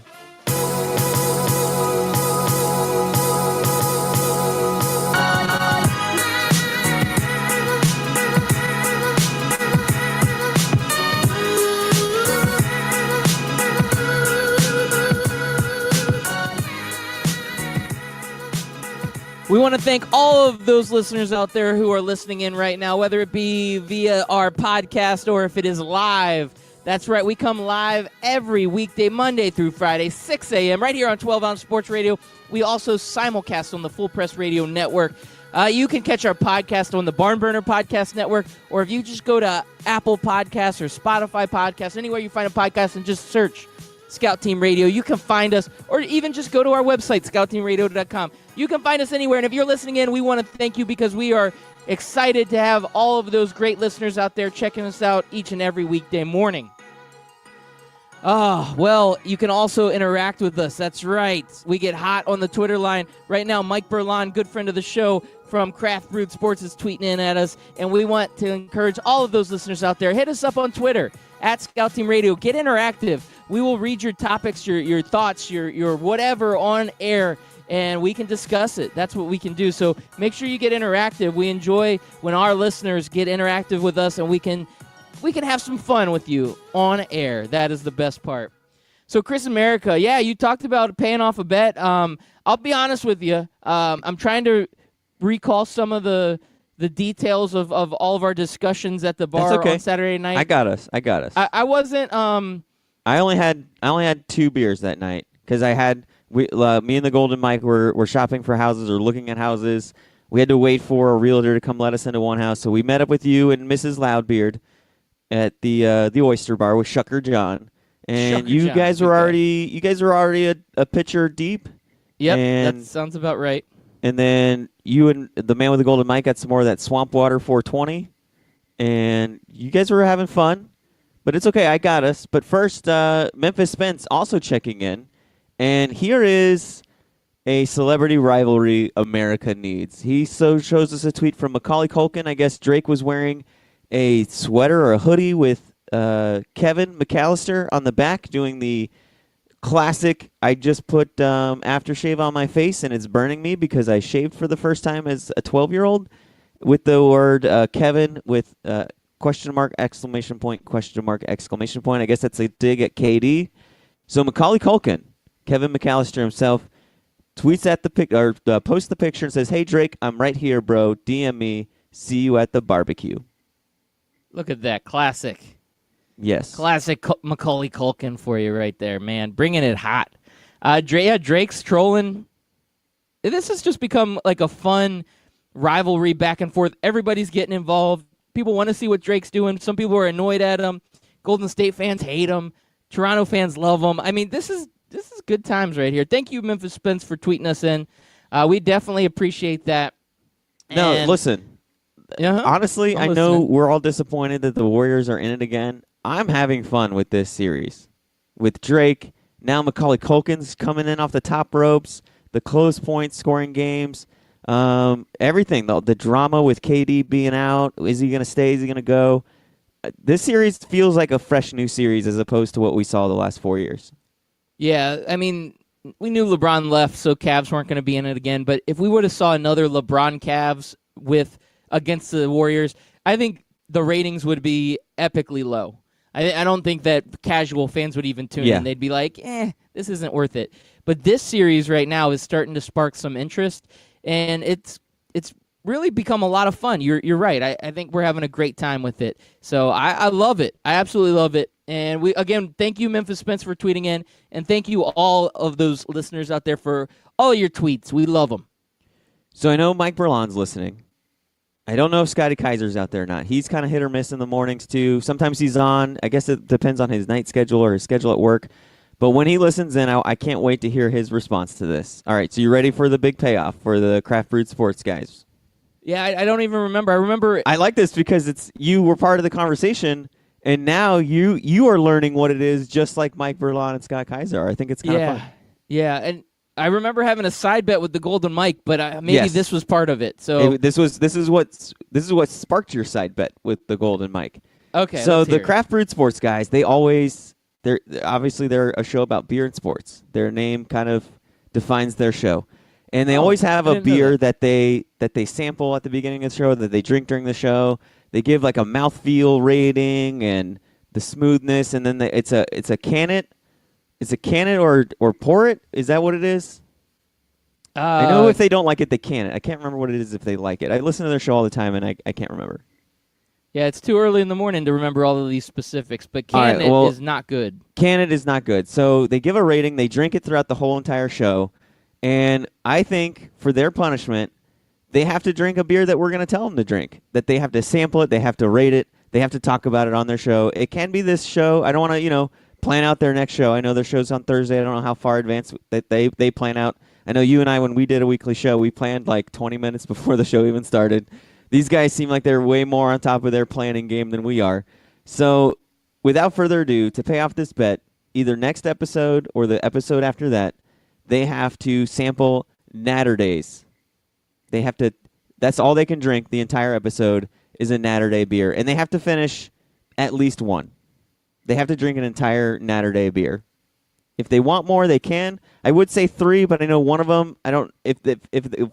Speaker 1: We want to thank all of those listeners out there who are listening in right now, whether it be via our podcast or if it is live. That's right. We come live every weekday, Monday through Friday, 6 a.m., right here on 12 Ounce Sports Radio. We also simulcast on the Full Press Radio Network. You can catch our podcast on the Barn Burner Podcast Network, or if you just go to Apple Podcasts or Spotify Podcasts, anywhere you find a podcast, and just search Scout Team Radio, you can find us, or even just go to our website, scoutteamradio.com. You can find us anywhere, and if you're listening in, we want to thank you because we are excited to have all of those great listeners out there checking us out each and every weekday morning. Oh, well, you can also interact with us. That's right. We get hot on the Twitter line. Right now, Mike Berlon, good friend of the show from Craft Brewed Sports, is tweeting in at us, and we want to encourage all of those listeners out there. Hit us up on Twitter, at Scout Team Radio. Get interactive. We will read your topics, your thoughts, your whatever on air, and we can discuss it. That's what we can do. So make sure you get interactive. We enjoy when our listeners get interactive with us, and we can have some fun with you on air. That is the best part. So, Chris America, yeah, you talked about paying off a bet. I'll be honest with you. I'm trying to recall some of the details of all of our discussions at the bar on Saturday night.
Speaker 3: I got us.
Speaker 1: I wasn't.
Speaker 3: I only had 2 beers that night because me and the Golden Mike were shopping for houses or looking at houses. We had to wait for a realtor to come let us into one house, so we met up with you and Mrs. Loudbeard at the Oyster Bar with Shucker John, and you guys were already a pitcher deep.
Speaker 1: Yep, that sounds about right.
Speaker 3: And then you and the man with the Golden Mic got some more of that Swamp Water 420, and you guys were having fun. But it's okay, I got us. But first, Memphis Spence also checking in, and here is a celebrity rivalry America needs. He shows us a tweet from Macaulay Culkin. I guess Drake was wearing a sweater or a hoodie with Kevin McAllister on the back doing the classic, I just put aftershave on my face and it's burning me because I shaved for the first time as a 12-year-old with the word Kevin with question mark, exclamation point, question mark, exclamation point. I guess that's a dig at KD. So Macaulay Culkin, Kevin McAllister himself, tweets at the posts the picture and says, "Hey Drake, I'm right here, bro. DM me. See you at the barbecue."
Speaker 1: Look at that. Classic.
Speaker 3: Yes.
Speaker 1: Classic Macaulay Culkin for you right there, man. Bringing it hot. Drake's trolling. This has just become like a fun rivalry back and forth. Everybody's getting involved. People want to see what Drake's doing. Some people are annoyed at him. Golden State fans hate him. Toronto fans love him. I mean, this is good times right here. Thank you, Memphis Spence, for tweeting us in. We definitely appreciate that.
Speaker 3: No, listen. Honestly, I know we're all disappointed that the Warriors are in it again. I'm having fun with this series. With Drake, now Macaulay Culkin's coming in off the top ropes, the close points, scoring games, everything. The drama with KD being out. Is he going to stay? Is he going to go? This series feels like a fresh new series as opposed to what we saw the last 4 years.
Speaker 1: Yeah, I mean, we knew LeBron left, so Cavs weren't going to be in it again. But if we would have saw another LeBron Cavs against the Warriors, I think the ratings would be epically low. I don't think that casual fans would even tune in. They'd be like, this isn't worth it. But this series right now is starting to spark some interest, and it's really become a lot of fun. You're right. I think we're having a great time with it. So I love it. I absolutely love it. And thank you, Memphis Spence, for tweeting in, and thank you all of those listeners out there for all your tweets. We love them.
Speaker 3: So I know Mike Berlon's listening. I don't know if Scotty Kaiser's out there or not. He's kind of hit or miss in the mornings, too. Sometimes he's on. I guess it depends on his night schedule or his schedule at work. But when he listens in, I can't wait to hear his response to this. All right, so you ready for the big payoff for the Craft Brewed Sports guys?
Speaker 1: Yeah, I don't even remember. I remember.
Speaker 3: I like this because you were part of the conversation, and now you are learning what it is, just like Mike Berlon and Scott Kaiser. I think it's kind of fun.
Speaker 1: Yeah, and I remember having a side bet with the Golden Mike, but maybe this was part of it. So
Speaker 3: this is what sparked your side bet with the Golden Mike.
Speaker 1: Okay.
Speaker 3: So the Craft Brewed Sports guys, they're a show about beer and sports. Their name kind of defines their show, and they always have a beer that they sample at the beginning of the show, that they drink during the show. They give like a mouthfeel rating and the smoothness, and then it's a can it. Is it can it or pour it? Is that what it is? I know if they don't like it, they can. I can't remember what it is if they like it. I listen to their show all the time, and I can't remember.
Speaker 1: Yeah, it's too early in the morning to remember all of these specifics, but can is not good.
Speaker 3: Can is not good. So they give a rating. They drink it throughout the whole entire show. And I think for their punishment, they have to drink a beer that we're going to tell them to drink, that they have to sample it, they have to rate it, they have to talk about it on their show. It can be this show. I don't want to, plan out their next show. I know their show's on Thursday. I don't know how far advanced that they plan out. I know you and I, when we did a weekly show, we planned like 20 minutes before the show even started. These guys seem like they're way more on top of their planning game than we are. So without further ado, to pay off this bet, either next episode or the episode after that, they have to sample Natter Days. They have to. That's all they can drink the entire episode is a Natter Day beer. And they have to finish at least one. They have to drink an entire Natter Day beer. If they want more, they can. I would say 3, but I know one of them, I don't. If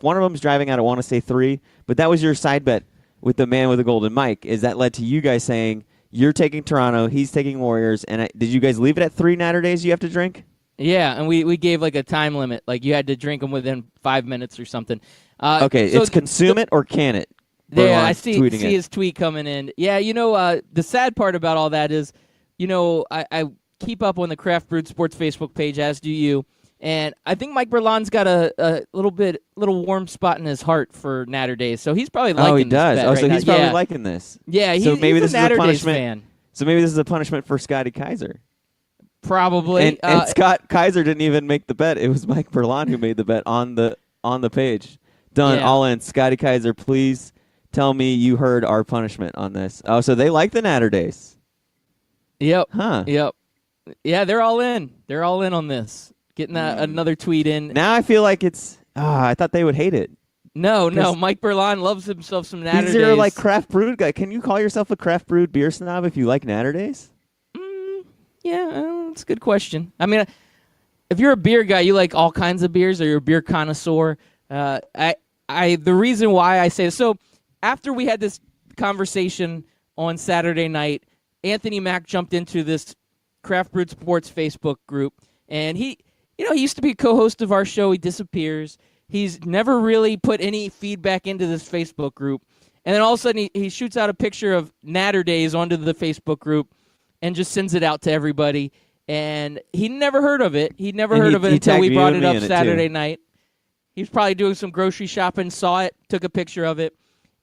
Speaker 3: one of them's driving out, I want to say 3. But that was your side bet with the man with the golden mic. Is that led to you guys saying you're taking Toronto, he's taking Warriors, and did you guys leave it at 3 Natter Days you have to drink?
Speaker 1: Yeah, and we gave like a time limit, like you had to drink them within 5 minutes or something.
Speaker 3: Okay,
Speaker 1: so
Speaker 3: it's consume it or can it?
Speaker 1: Yeah, I see his tweet coming in. Yeah, the sad part about all that is, I keep up on the Craft Brewed Sports Facebook page, as do you. And I think Mike Berlan's got a little warm spot in his heart for Natter Days, so he's probably liking.
Speaker 3: Oh, he does.
Speaker 1: This bet
Speaker 3: So
Speaker 1: right
Speaker 3: he's
Speaker 1: now.
Speaker 3: probably liking this.
Speaker 1: Yeah,
Speaker 3: so maybe
Speaker 1: he's
Speaker 3: this
Speaker 1: a Natter
Speaker 3: is a
Speaker 1: Days
Speaker 3: punishment.
Speaker 1: fan.
Speaker 3: So maybe this is a punishment for Scotty Kaiser.
Speaker 1: Probably.
Speaker 3: And Scott Kaiser didn't even make the bet. It was Mike Berlan who made the bet on the page. Done.
Speaker 1: Yeah.
Speaker 3: All in. Scotty Kaiser, please tell me you heard our punishment on this. Oh, so they like the Natter Days.
Speaker 1: Yep.
Speaker 3: Huh.
Speaker 1: Yep. Yeah, they're all in. They're all in on this. Getting another tweet in.
Speaker 3: Now I feel like it's. I thought they would hate it.
Speaker 1: No. Mike Berlan loves himself some Natter
Speaker 3: He's
Speaker 1: Days.
Speaker 3: your like craft brewed guy. Can you call yourself a craft brewed beer snob if you like Natter Days?
Speaker 1: Yeah, it's a good question. I mean, if you're a beer guy, you like all kinds of beers, or you're a beer connoisseur. The reason why I say this, so after we had this conversation on Saturday night, Anthony Mack jumped into this Craft Brewed Sports Facebook group, and he used to be a co-host of our show. He disappears. He's never really put any feedback into this Facebook group, and then all of a sudden he shoots out a picture of Natter Days onto the Facebook group and just sends it out to everybody. And he never heard of it. He'd never heard of it until we brought it up Saturday night. He was probably doing some grocery shopping, saw it, took a picture of it.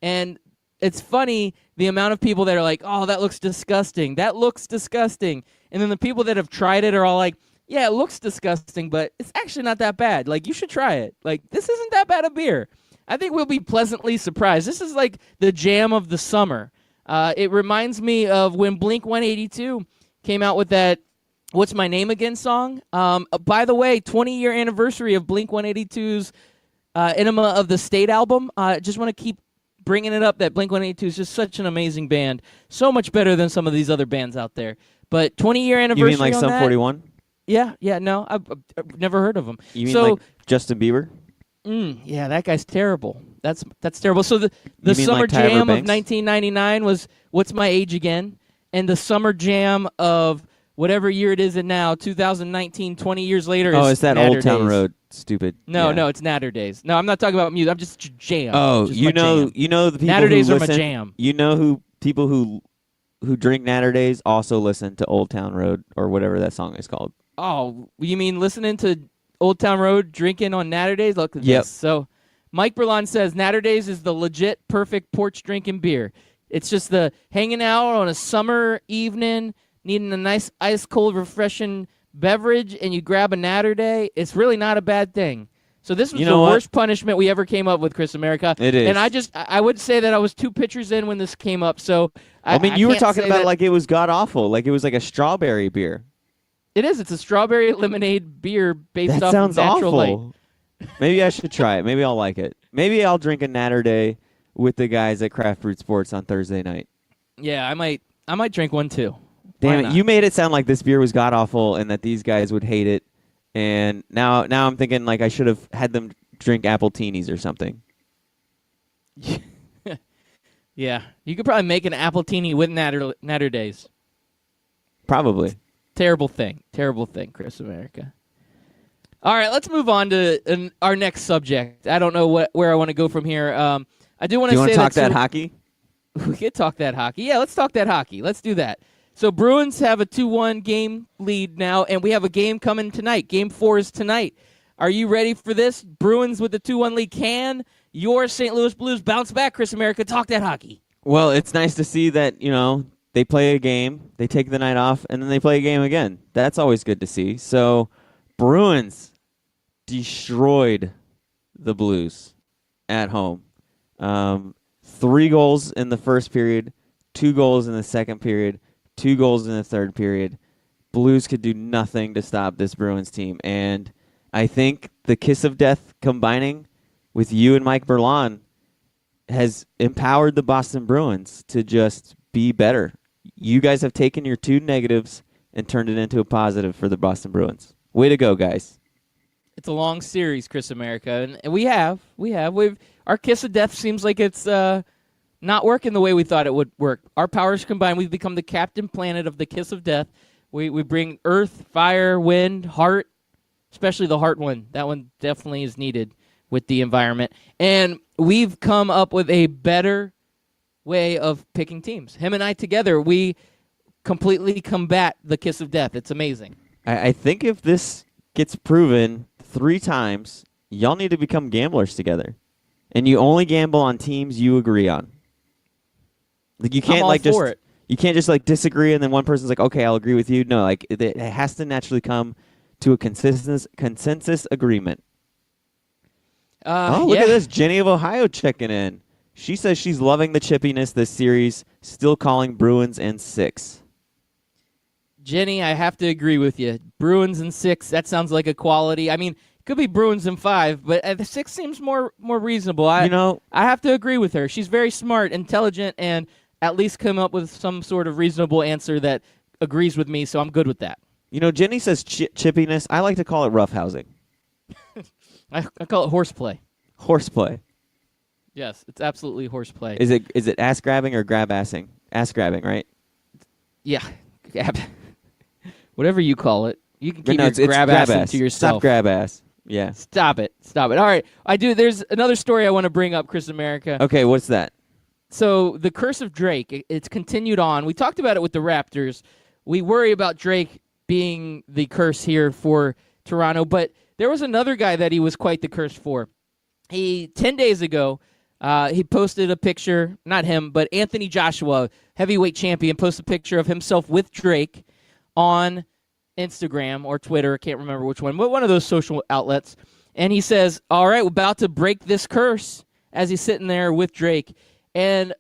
Speaker 1: And it's funny the amount of people that are like, oh, that looks disgusting. That looks disgusting. And then the people that have tried it are all like, yeah, it looks disgusting, but it's actually not that bad. Like, you should try it. Like, this isn't that bad a beer. I think we'll be pleasantly surprised. This is like the jam of the summer. It reminds me of when Blink-182 came out with that What's My Name Again song. By the way, 20-year anniversary of Blink-182's Enema of the State album. Just want to keep bringing it up that Blink-182 is just such an amazing band. So much better than some of these other bands out there. But 20-year anniversary.
Speaker 3: You mean like
Speaker 1: on
Speaker 3: Sum
Speaker 1: that?
Speaker 3: 41?
Speaker 1: Yeah, no, I've never heard of them.
Speaker 3: You mean like Justin Bieber?
Speaker 1: Yeah, that guy's terrible. That's terrible. So the summer
Speaker 3: like Tyra
Speaker 1: jam of
Speaker 3: Banks?
Speaker 1: 1999 was What's My Age Again? And the summer jam of whatever year it is in now, 2019, 20 years later.
Speaker 3: Oh,
Speaker 1: is
Speaker 3: it's that
Speaker 1: Natter
Speaker 3: Old Town
Speaker 1: Days.
Speaker 3: Road, stupid.
Speaker 1: No,
Speaker 3: yeah.
Speaker 1: no, it's Natter Days. No, I'm not talking about music. I'm just jam.
Speaker 3: Oh,
Speaker 1: Just
Speaker 3: you
Speaker 1: my
Speaker 3: know
Speaker 1: jam.
Speaker 3: the people
Speaker 1: Natter
Speaker 3: who
Speaker 1: Days are
Speaker 3: listen,
Speaker 1: my jam.
Speaker 3: You know who people who drink Natter Days also listen to Old Town Road or whatever that song is called.
Speaker 1: Oh, you mean listening to Old Town Road drinking on Natter Days? Look at
Speaker 3: Yep.
Speaker 1: this. So Mike Berlan says Natter Days is the legit perfect porch drinking beer. It's just the hanging out on a summer evening, needing a nice ice cold refreshing beverage, and you grab a Natter Day. It's really not a bad thing. So this was the worst punishment we ever came up with, Chris America.
Speaker 3: It is.
Speaker 1: And I would say that I was 2 pitchers in when this came up. So
Speaker 3: I mean, you were
Speaker 1: can't
Speaker 3: talking
Speaker 1: say
Speaker 3: about
Speaker 1: that-
Speaker 3: it like it was god awful, like it was like a strawberry beer.
Speaker 1: It is. It's a strawberry lemonade beer based
Speaker 3: That
Speaker 1: off
Speaker 3: sounds
Speaker 1: of natural light.
Speaker 3: awful. Maybe I should try it. Maybe I'll like it. Maybe I'll drink a Natter Day with the guys at Craft Brewed Sports on Thursday night.
Speaker 1: Yeah, I might drink one too. Why
Speaker 3: Damn it!
Speaker 1: not?
Speaker 3: You made it sound like this beer was god awful and that these guys would hate it. And now I'm thinking like I should have had them drink apple teenies or something.
Speaker 1: Yeah, you could probably make an apple teeny with Natter Days.
Speaker 3: Probably.
Speaker 1: Terrible thing, Chris America. All right, let's move on to our next subject. I don't know where I want to go from here. I do want to say
Speaker 3: talk that hockey?
Speaker 1: We could talk that hockey. Yeah, let's talk that hockey. Let's do that. So Bruins have a 2-1 game lead now, and we have a game coming tonight. Game 4 is tonight. Are you ready for this? Bruins with the 2-1 lead. Can your St. Louis Blues bounce back, Chris America? Talk that hockey.
Speaker 3: Well, it's nice to see that, they play a game, they take the night off, and then they play a game again. That's always good to see. So Bruins destroyed the Blues at home. 3 goals in the first period, 2 goals in the second period, 2 goals in the third period. Blues could do nothing to stop this Bruins team. And I think the kiss of death combining with you and Mike Berlon has empowered the Boston Bruins to just be better. You guys have taken your 2 negatives and turned it into a positive for the Boston Bruins. Way to go, guys.
Speaker 1: It's a long series, Chris America, and we have. Our kiss of death seems like it's not working the way we thought it would work. Our powers combined, we've become the Captain Planet of the kiss of death. We bring earth, fire, wind, heart, especially the heart one. That one definitely is needed with the environment. And we've come up with a better way of picking teams. Him and I together, we completely combat the kiss of death. It's amazing.
Speaker 3: I think if this gets proven 3 times, y'all need to become gamblers together. And you only gamble on teams you agree on. Like you can't you can't just like disagree and then one person's like, okay, I'll agree with you. No, like it has to naturally come to a consensus agreement. Look at this. Jenny of Ohio checking in. She says she's loving the chippiness this series, still calling Bruins in 6.
Speaker 1: Jenny, I have to agree with you. Bruins in 6, that sounds like a quality. I mean, it could be Bruins in 5, but the 6 seems more reasonable. I have to agree with her. She's very smart, intelligent, and at least come up with some sort of reasonable answer that agrees with me, so I'm good with that.
Speaker 3: Jenny says chippiness. I like to call it roughhousing.
Speaker 1: I call it horseplay.
Speaker 3: Horseplay.
Speaker 1: Yes, it's absolutely horseplay.
Speaker 3: Is it ass grabbing or grab assing? Ass grabbing, right?
Speaker 1: Yeah. Whatever you call it. You can keep your grab ass to yourself.
Speaker 3: Stop grab ass. Yeah.
Speaker 1: Stop it. All right. There's another story I want to bring up, Chris America.
Speaker 3: Okay, what's that?
Speaker 1: So the curse of Drake, it's continued on. We talked about it with the Raptors. We worry about Drake being the curse here for Toronto, but there was another guy that he was quite the curse for. 10 days ago, he posted a picture, not him, but Anthony Joshua, heavyweight champion, posted a picture of himself with Drake on Instagram or Twitter, I can't remember which one, but one of those social outlets. And he says, all right, we're about to break this curse as he's sitting there with Drake. And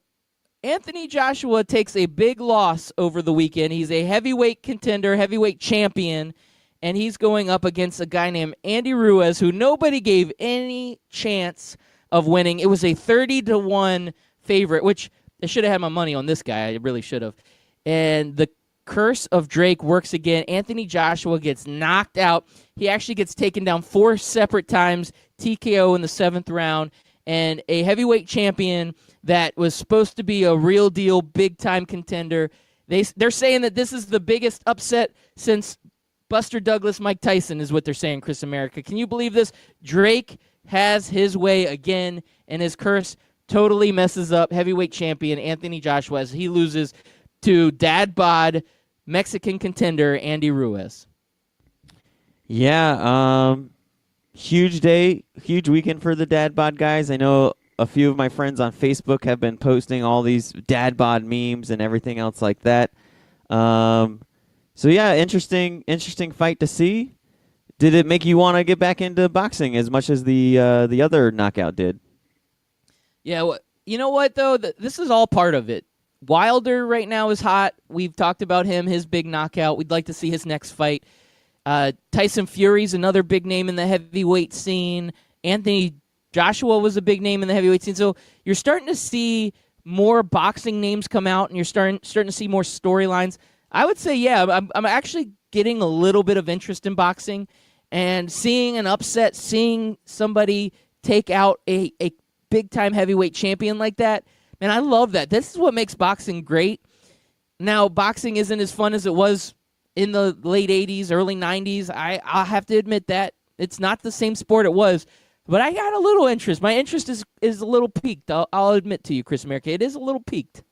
Speaker 1: Anthony Joshua takes a big loss over the weekend. He's a heavyweight contender, heavyweight champion, and he's going up against a guy named Andy Ruiz, who nobody gave any chance of winning. It was a 30-1 favorite, which I should have had my money on this guy. I really should have. And the curse of Drake works again. Anthony Joshua gets knocked out. He actually gets taken down 4 separate times, TKO in the 7th round, and a heavyweight champion that was supposed to be a real deal, big-time contender. They're saying that this is the biggest upset since Buster Douglas, Mike Tyson is what they're saying, Chris America. Can you believe this? Drake has his way again, and his curse totally messes up heavyweight champion Anthony Joshua as he loses to dad bod Mexican contender Andy Ruiz.
Speaker 3: Yeah, huge day, huge weekend for the dad bod guys. I know a few of my friends on Facebook have been posting all these dad bod memes and everything else like that. So yeah, interesting fight to see. Did it make you want to get back into boxing as much as the other knockout did?
Speaker 1: Yeah, well, you know what though? This is all part of it. Wilder right now is hot. We've talked about him, his big knockout. We'd like to see his next fight. Tyson Fury's another big name in the heavyweight scene. Anthony Joshua was a big name in the heavyweight scene. So you're starting to see more boxing names come out, and you're starting to see more storylines. I would say, yeah, I'm actually getting a little bit of interest in boxing, and seeing an upset, seeing somebody take out a big-time heavyweight champion like that, man, I love that. This is what makes boxing great. Now, boxing isn't as fun as it was in the late 80s, early 90s. I'll have to admit that. It's not the same sport it was, but I got a little interest. My interest is a little peaked. I'll admit to you, Chris America, it is a little peaked.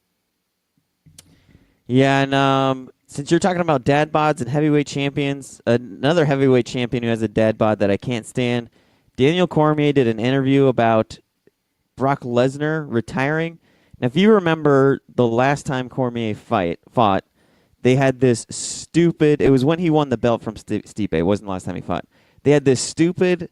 Speaker 3: Yeah, and since you're talking about dad bods and heavyweight champions, another heavyweight champion who has a dad bod that I can't stand, Daniel Cormier did an interview about Brock Lesnar retiring. Now, if you remember the last time Cormier fought, they had this stupid, it was when he won the belt from Stipe. It wasn't the last time he fought. They had this stupid,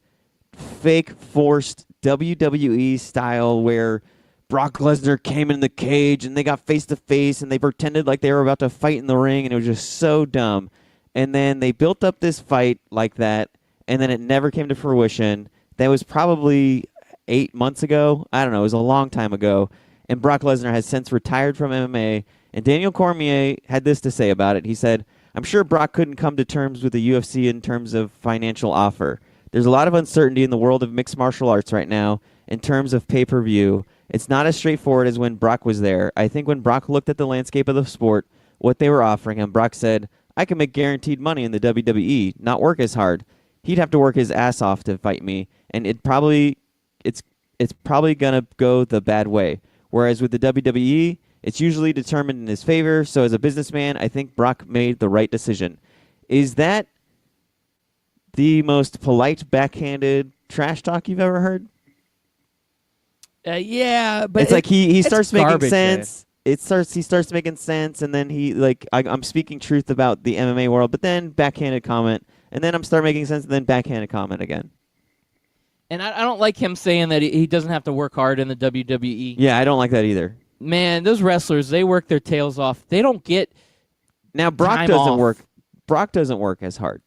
Speaker 3: fake, forced WWE style where Brock Lesnar came in the cage and they got face-to-face and they pretended like they were about to fight in the ring, and it was just so dumb. And then they built up this fight like that, and then it never came to fruition. That was probably 8 months ago. I don't know. It was a long time ago. And Brock Lesnar has since retired from MMA. And Daniel Cormier had this to say about it. He said, I'm sure Brock couldn't come to terms with the UFC in terms of financial offer. There's a lot of uncertainty in the world of mixed martial arts right now in terms of pay-per-view. It's not as straightforward as when Brock was there. I think when Brock looked at the landscape of the sport, what they were offering him, Brock said, I can make guaranteed money in the WWE, not work as hard. He'd have to work his ass off to fight me, and it's probably going to go the bad way. Whereas with the WWE, it's usually determined in his favor. So as a businessman, I think Brock made the right decision. Is that the most polite, backhanded trash talk you've ever heard?
Speaker 1: Yeah, but
Speaker 3: it's like he starts making
Speaker 1: garbage,
Speaker 3: sense. He starts making sense, and then I'm speaking truth about the MMA world, but then backhanded comment, and then I'm start making sense, and then backhanded comment again.
Speaker 1: And I don't like him saying that he doesn't have to work hard in the WWE.
Speaker 3: Yeah, I don't like that either.
Speaker 1: Man, those wrestlers, they work their tails off. They don't get
Speaker 3: now. Brock doesn't work. Brock doesn't work as hard.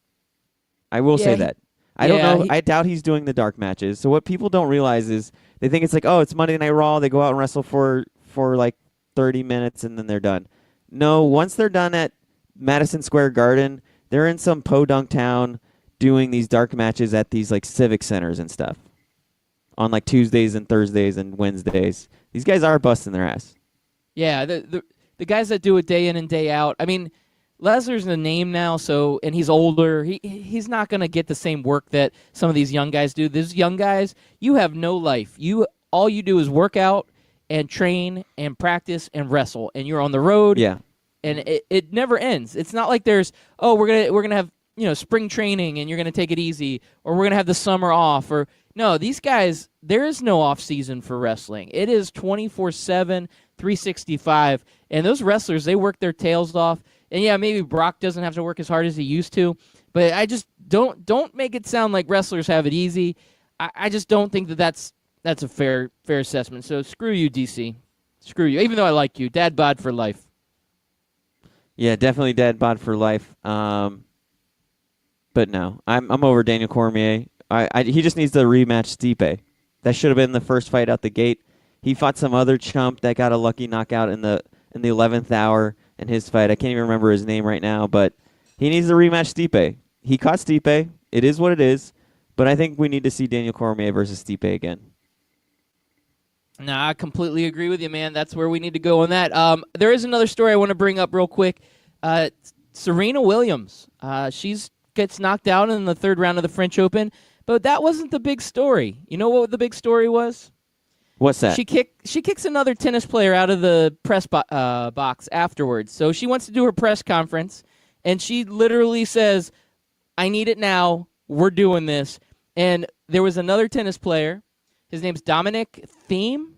Speaker 3: I will say that. I don't know. I doubt he's doing the dark matches. So what people don't realize is they think it's like, oh, it's Monday Night Raw. They go out and wrestle for like 30 minutes and then they're done. No, once they're done at Madison Square Garden, they're in some podunk town doing these dark matches at these like civic centers and stuff on like Tuesdays and Thursdays and Wednesdays. These guys are busting their ass.
Speaker 1: Yeah, the guys that do it day in and day out. I mean, Lesnar's the name now, and he's older. He's not going to get the same work that some of these young guys do. These young guys, you have no life. All you do is work out and train and practice and wrestle, and you're on the road.
Speaker 3: Yeah,
Speaker 1: and it never ends. It's not like there's we're gonna have spring training and you're gonna take it easy, or we're gonna have the summer off, or no. These guys, there is no off season for wrestling. It is 24/7, 365, and those wrestlers, they work their tails off. And yeah, maybe Brock doesn't have to work as hard as he used to, but I just don't make it sound like wrestlers have it easy. I just don't think that's a fair assessment. So screw you, DC. Screw you. Even though I like you, dad bod for life.
Speaker 3: Yeah, definitely dad bod for life. But no, I'm over Daniel Cormier. He just needs to rematch Stipe. That should have been the first fight out the gate. He fought some other chump that got a lucky knockout in the 11th hour. In his fight, I can't even remember his name right now, but he needs to rematch Stipe. He caught Stipe. It is what it is, but I think we need to see Daniel Cormier versus Stipe again.
Speaker 1: No, I completely agree with you, man. That's where we need to go on that. There is another story I want to bring up real quick. Serena Williams. She gets knocked out in the third round of the French Open, but that wasn't the big story. You know what the big story was?
Speaker 3: What's that?
Speaker 1: She kicks another tennis player out of the press box afterwards. So she wants to do her press conference, and she literally says, I need it now. We're doing this. And there was another tennis player. His name's Dominic Thiem.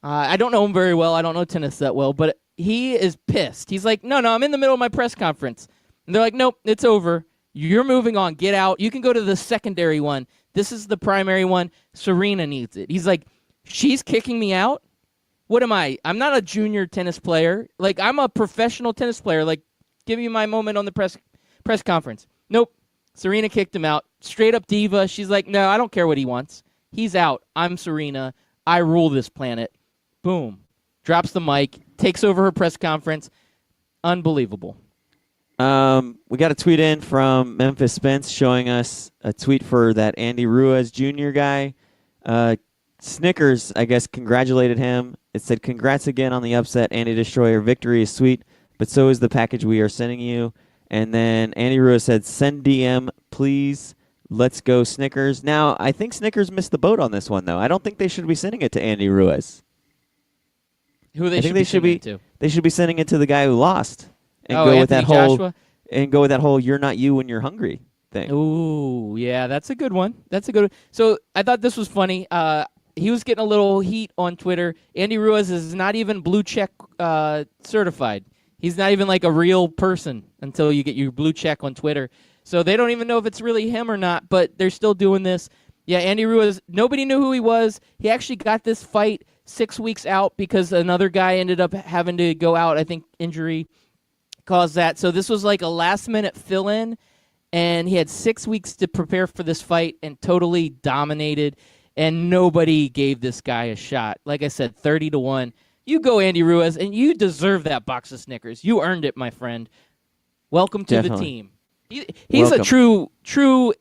Speaker 1: I don't know him very well. I don't know tennis that well, but he is pissed. He's like, no, I'm in the middle of my press conference. And they're like, nope, it's over. You're moving on. Get out. You can go to the secondary one. This is the primary one. Serena needs it. He's like, she's kicking me out? What am I? I'm not a junior tennis player. Like, I'm a professional tennis player. Like, give me my moment on the press conference. Nope. Serena kicked him out. Straight up diva. She's like, no, I don't care what he wants. He's out. I'm Serena. I rule this planet. Boom. Drops the mic. Takes over her press conference. Unbelievable.
Speaker 3: We got a tweet in from Memphis Spence showing us a tweet for that Andy Ruiz Jr. guy. Snickers, I guess, congratulated him. It said, congrats again on the upset. Andy Destroyer victory is sweet, but so is the package we are sending you. And then Andy Ruiz said, send DM, please. Let's go Snickers. Now, I think Snickers missed the boat on this one, though. I don't think they should be sending it to Andy Ruiz.
Speaker 1: Who they
Speaker 3: I
Speaker 1: should
Speaker 3: think
Speaker 1: be
Speaker 3: they should
Speaker 1: sending
Speaker 3: be.
Speaker 1: it to?
Speaker 3: They should be sending it to the guy who lost, and
Speaker 1: Oh,
Speaker 3: go with that
Speaker 1: Anthony
Speaker 3: whole
Speaker 1: Joshua?
Speaker 3: and go with that whole "you're not you when you're hungry" thing.
Speaker 1: Ooh, yeah, that's a good one. That's a good one. So I thought this was funny. He was getting a little heat on Twitter. Andy Ruiz is not even blue check certified. He's not even like a real person until you get your blue check on Twitter. So they don't even know if it's really him or not, but they're still doing this. Yeah, Andy Ruiz, nobody knew who he was. He actually got this fight 6 weeks out because another guy ended up having to go out. I think injury caused that. So this was like a last-minute fill-in, and he had 6 weeks to prepare for this fight and totally dominated, and nobody gave this guy a shot. Like I said, 30-1. You go, Andy Ruiz, and you deserve that box of Snickers. You earned it, my friend. Welcome to the team. He's
Speaker 3: Welcome.
Speaker 1: a true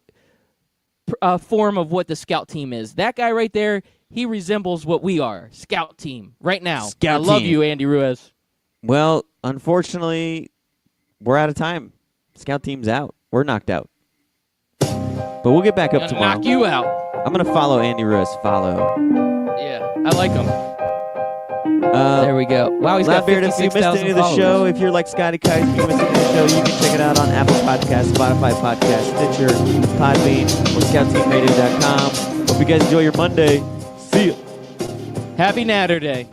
Speaker 1: form of what the scout team is. That guy right there, he resembles what we are, scout team, right now.
Speaker 3: Scout
Speaker 1: I love
Speaker 3: team.
Speaker 1: you, Andy Ruiz.
Speaker 3: Well, unfortunately, we're out of time. Scout team's out. We're knocked out. But we'll get back up
Speaker 1: Gonna
Speaker 3: tomorrow.
Speaker 1: knock you out.
Speaker 3: I'm going to follow Andy Ruiz. Follow.
Speaker 1: Yeah, I like him. There we go. Wow, he's got
Speaker 3: Loudbeard, if you missed
Speaker 1: 56,000
Speaker 3: any of the
Speaker 1: followers.
Speaker 3: show, if you're like Scotty Kite, if you missed any of the show, you can check it out on Apple Podcasts, Spotify Podcasts, Stitcher, Podbean, or ScoutTeamRadio.com. Hope you guys enjoy your Monday. See ya.
Speaker 1: Happy Natter Day.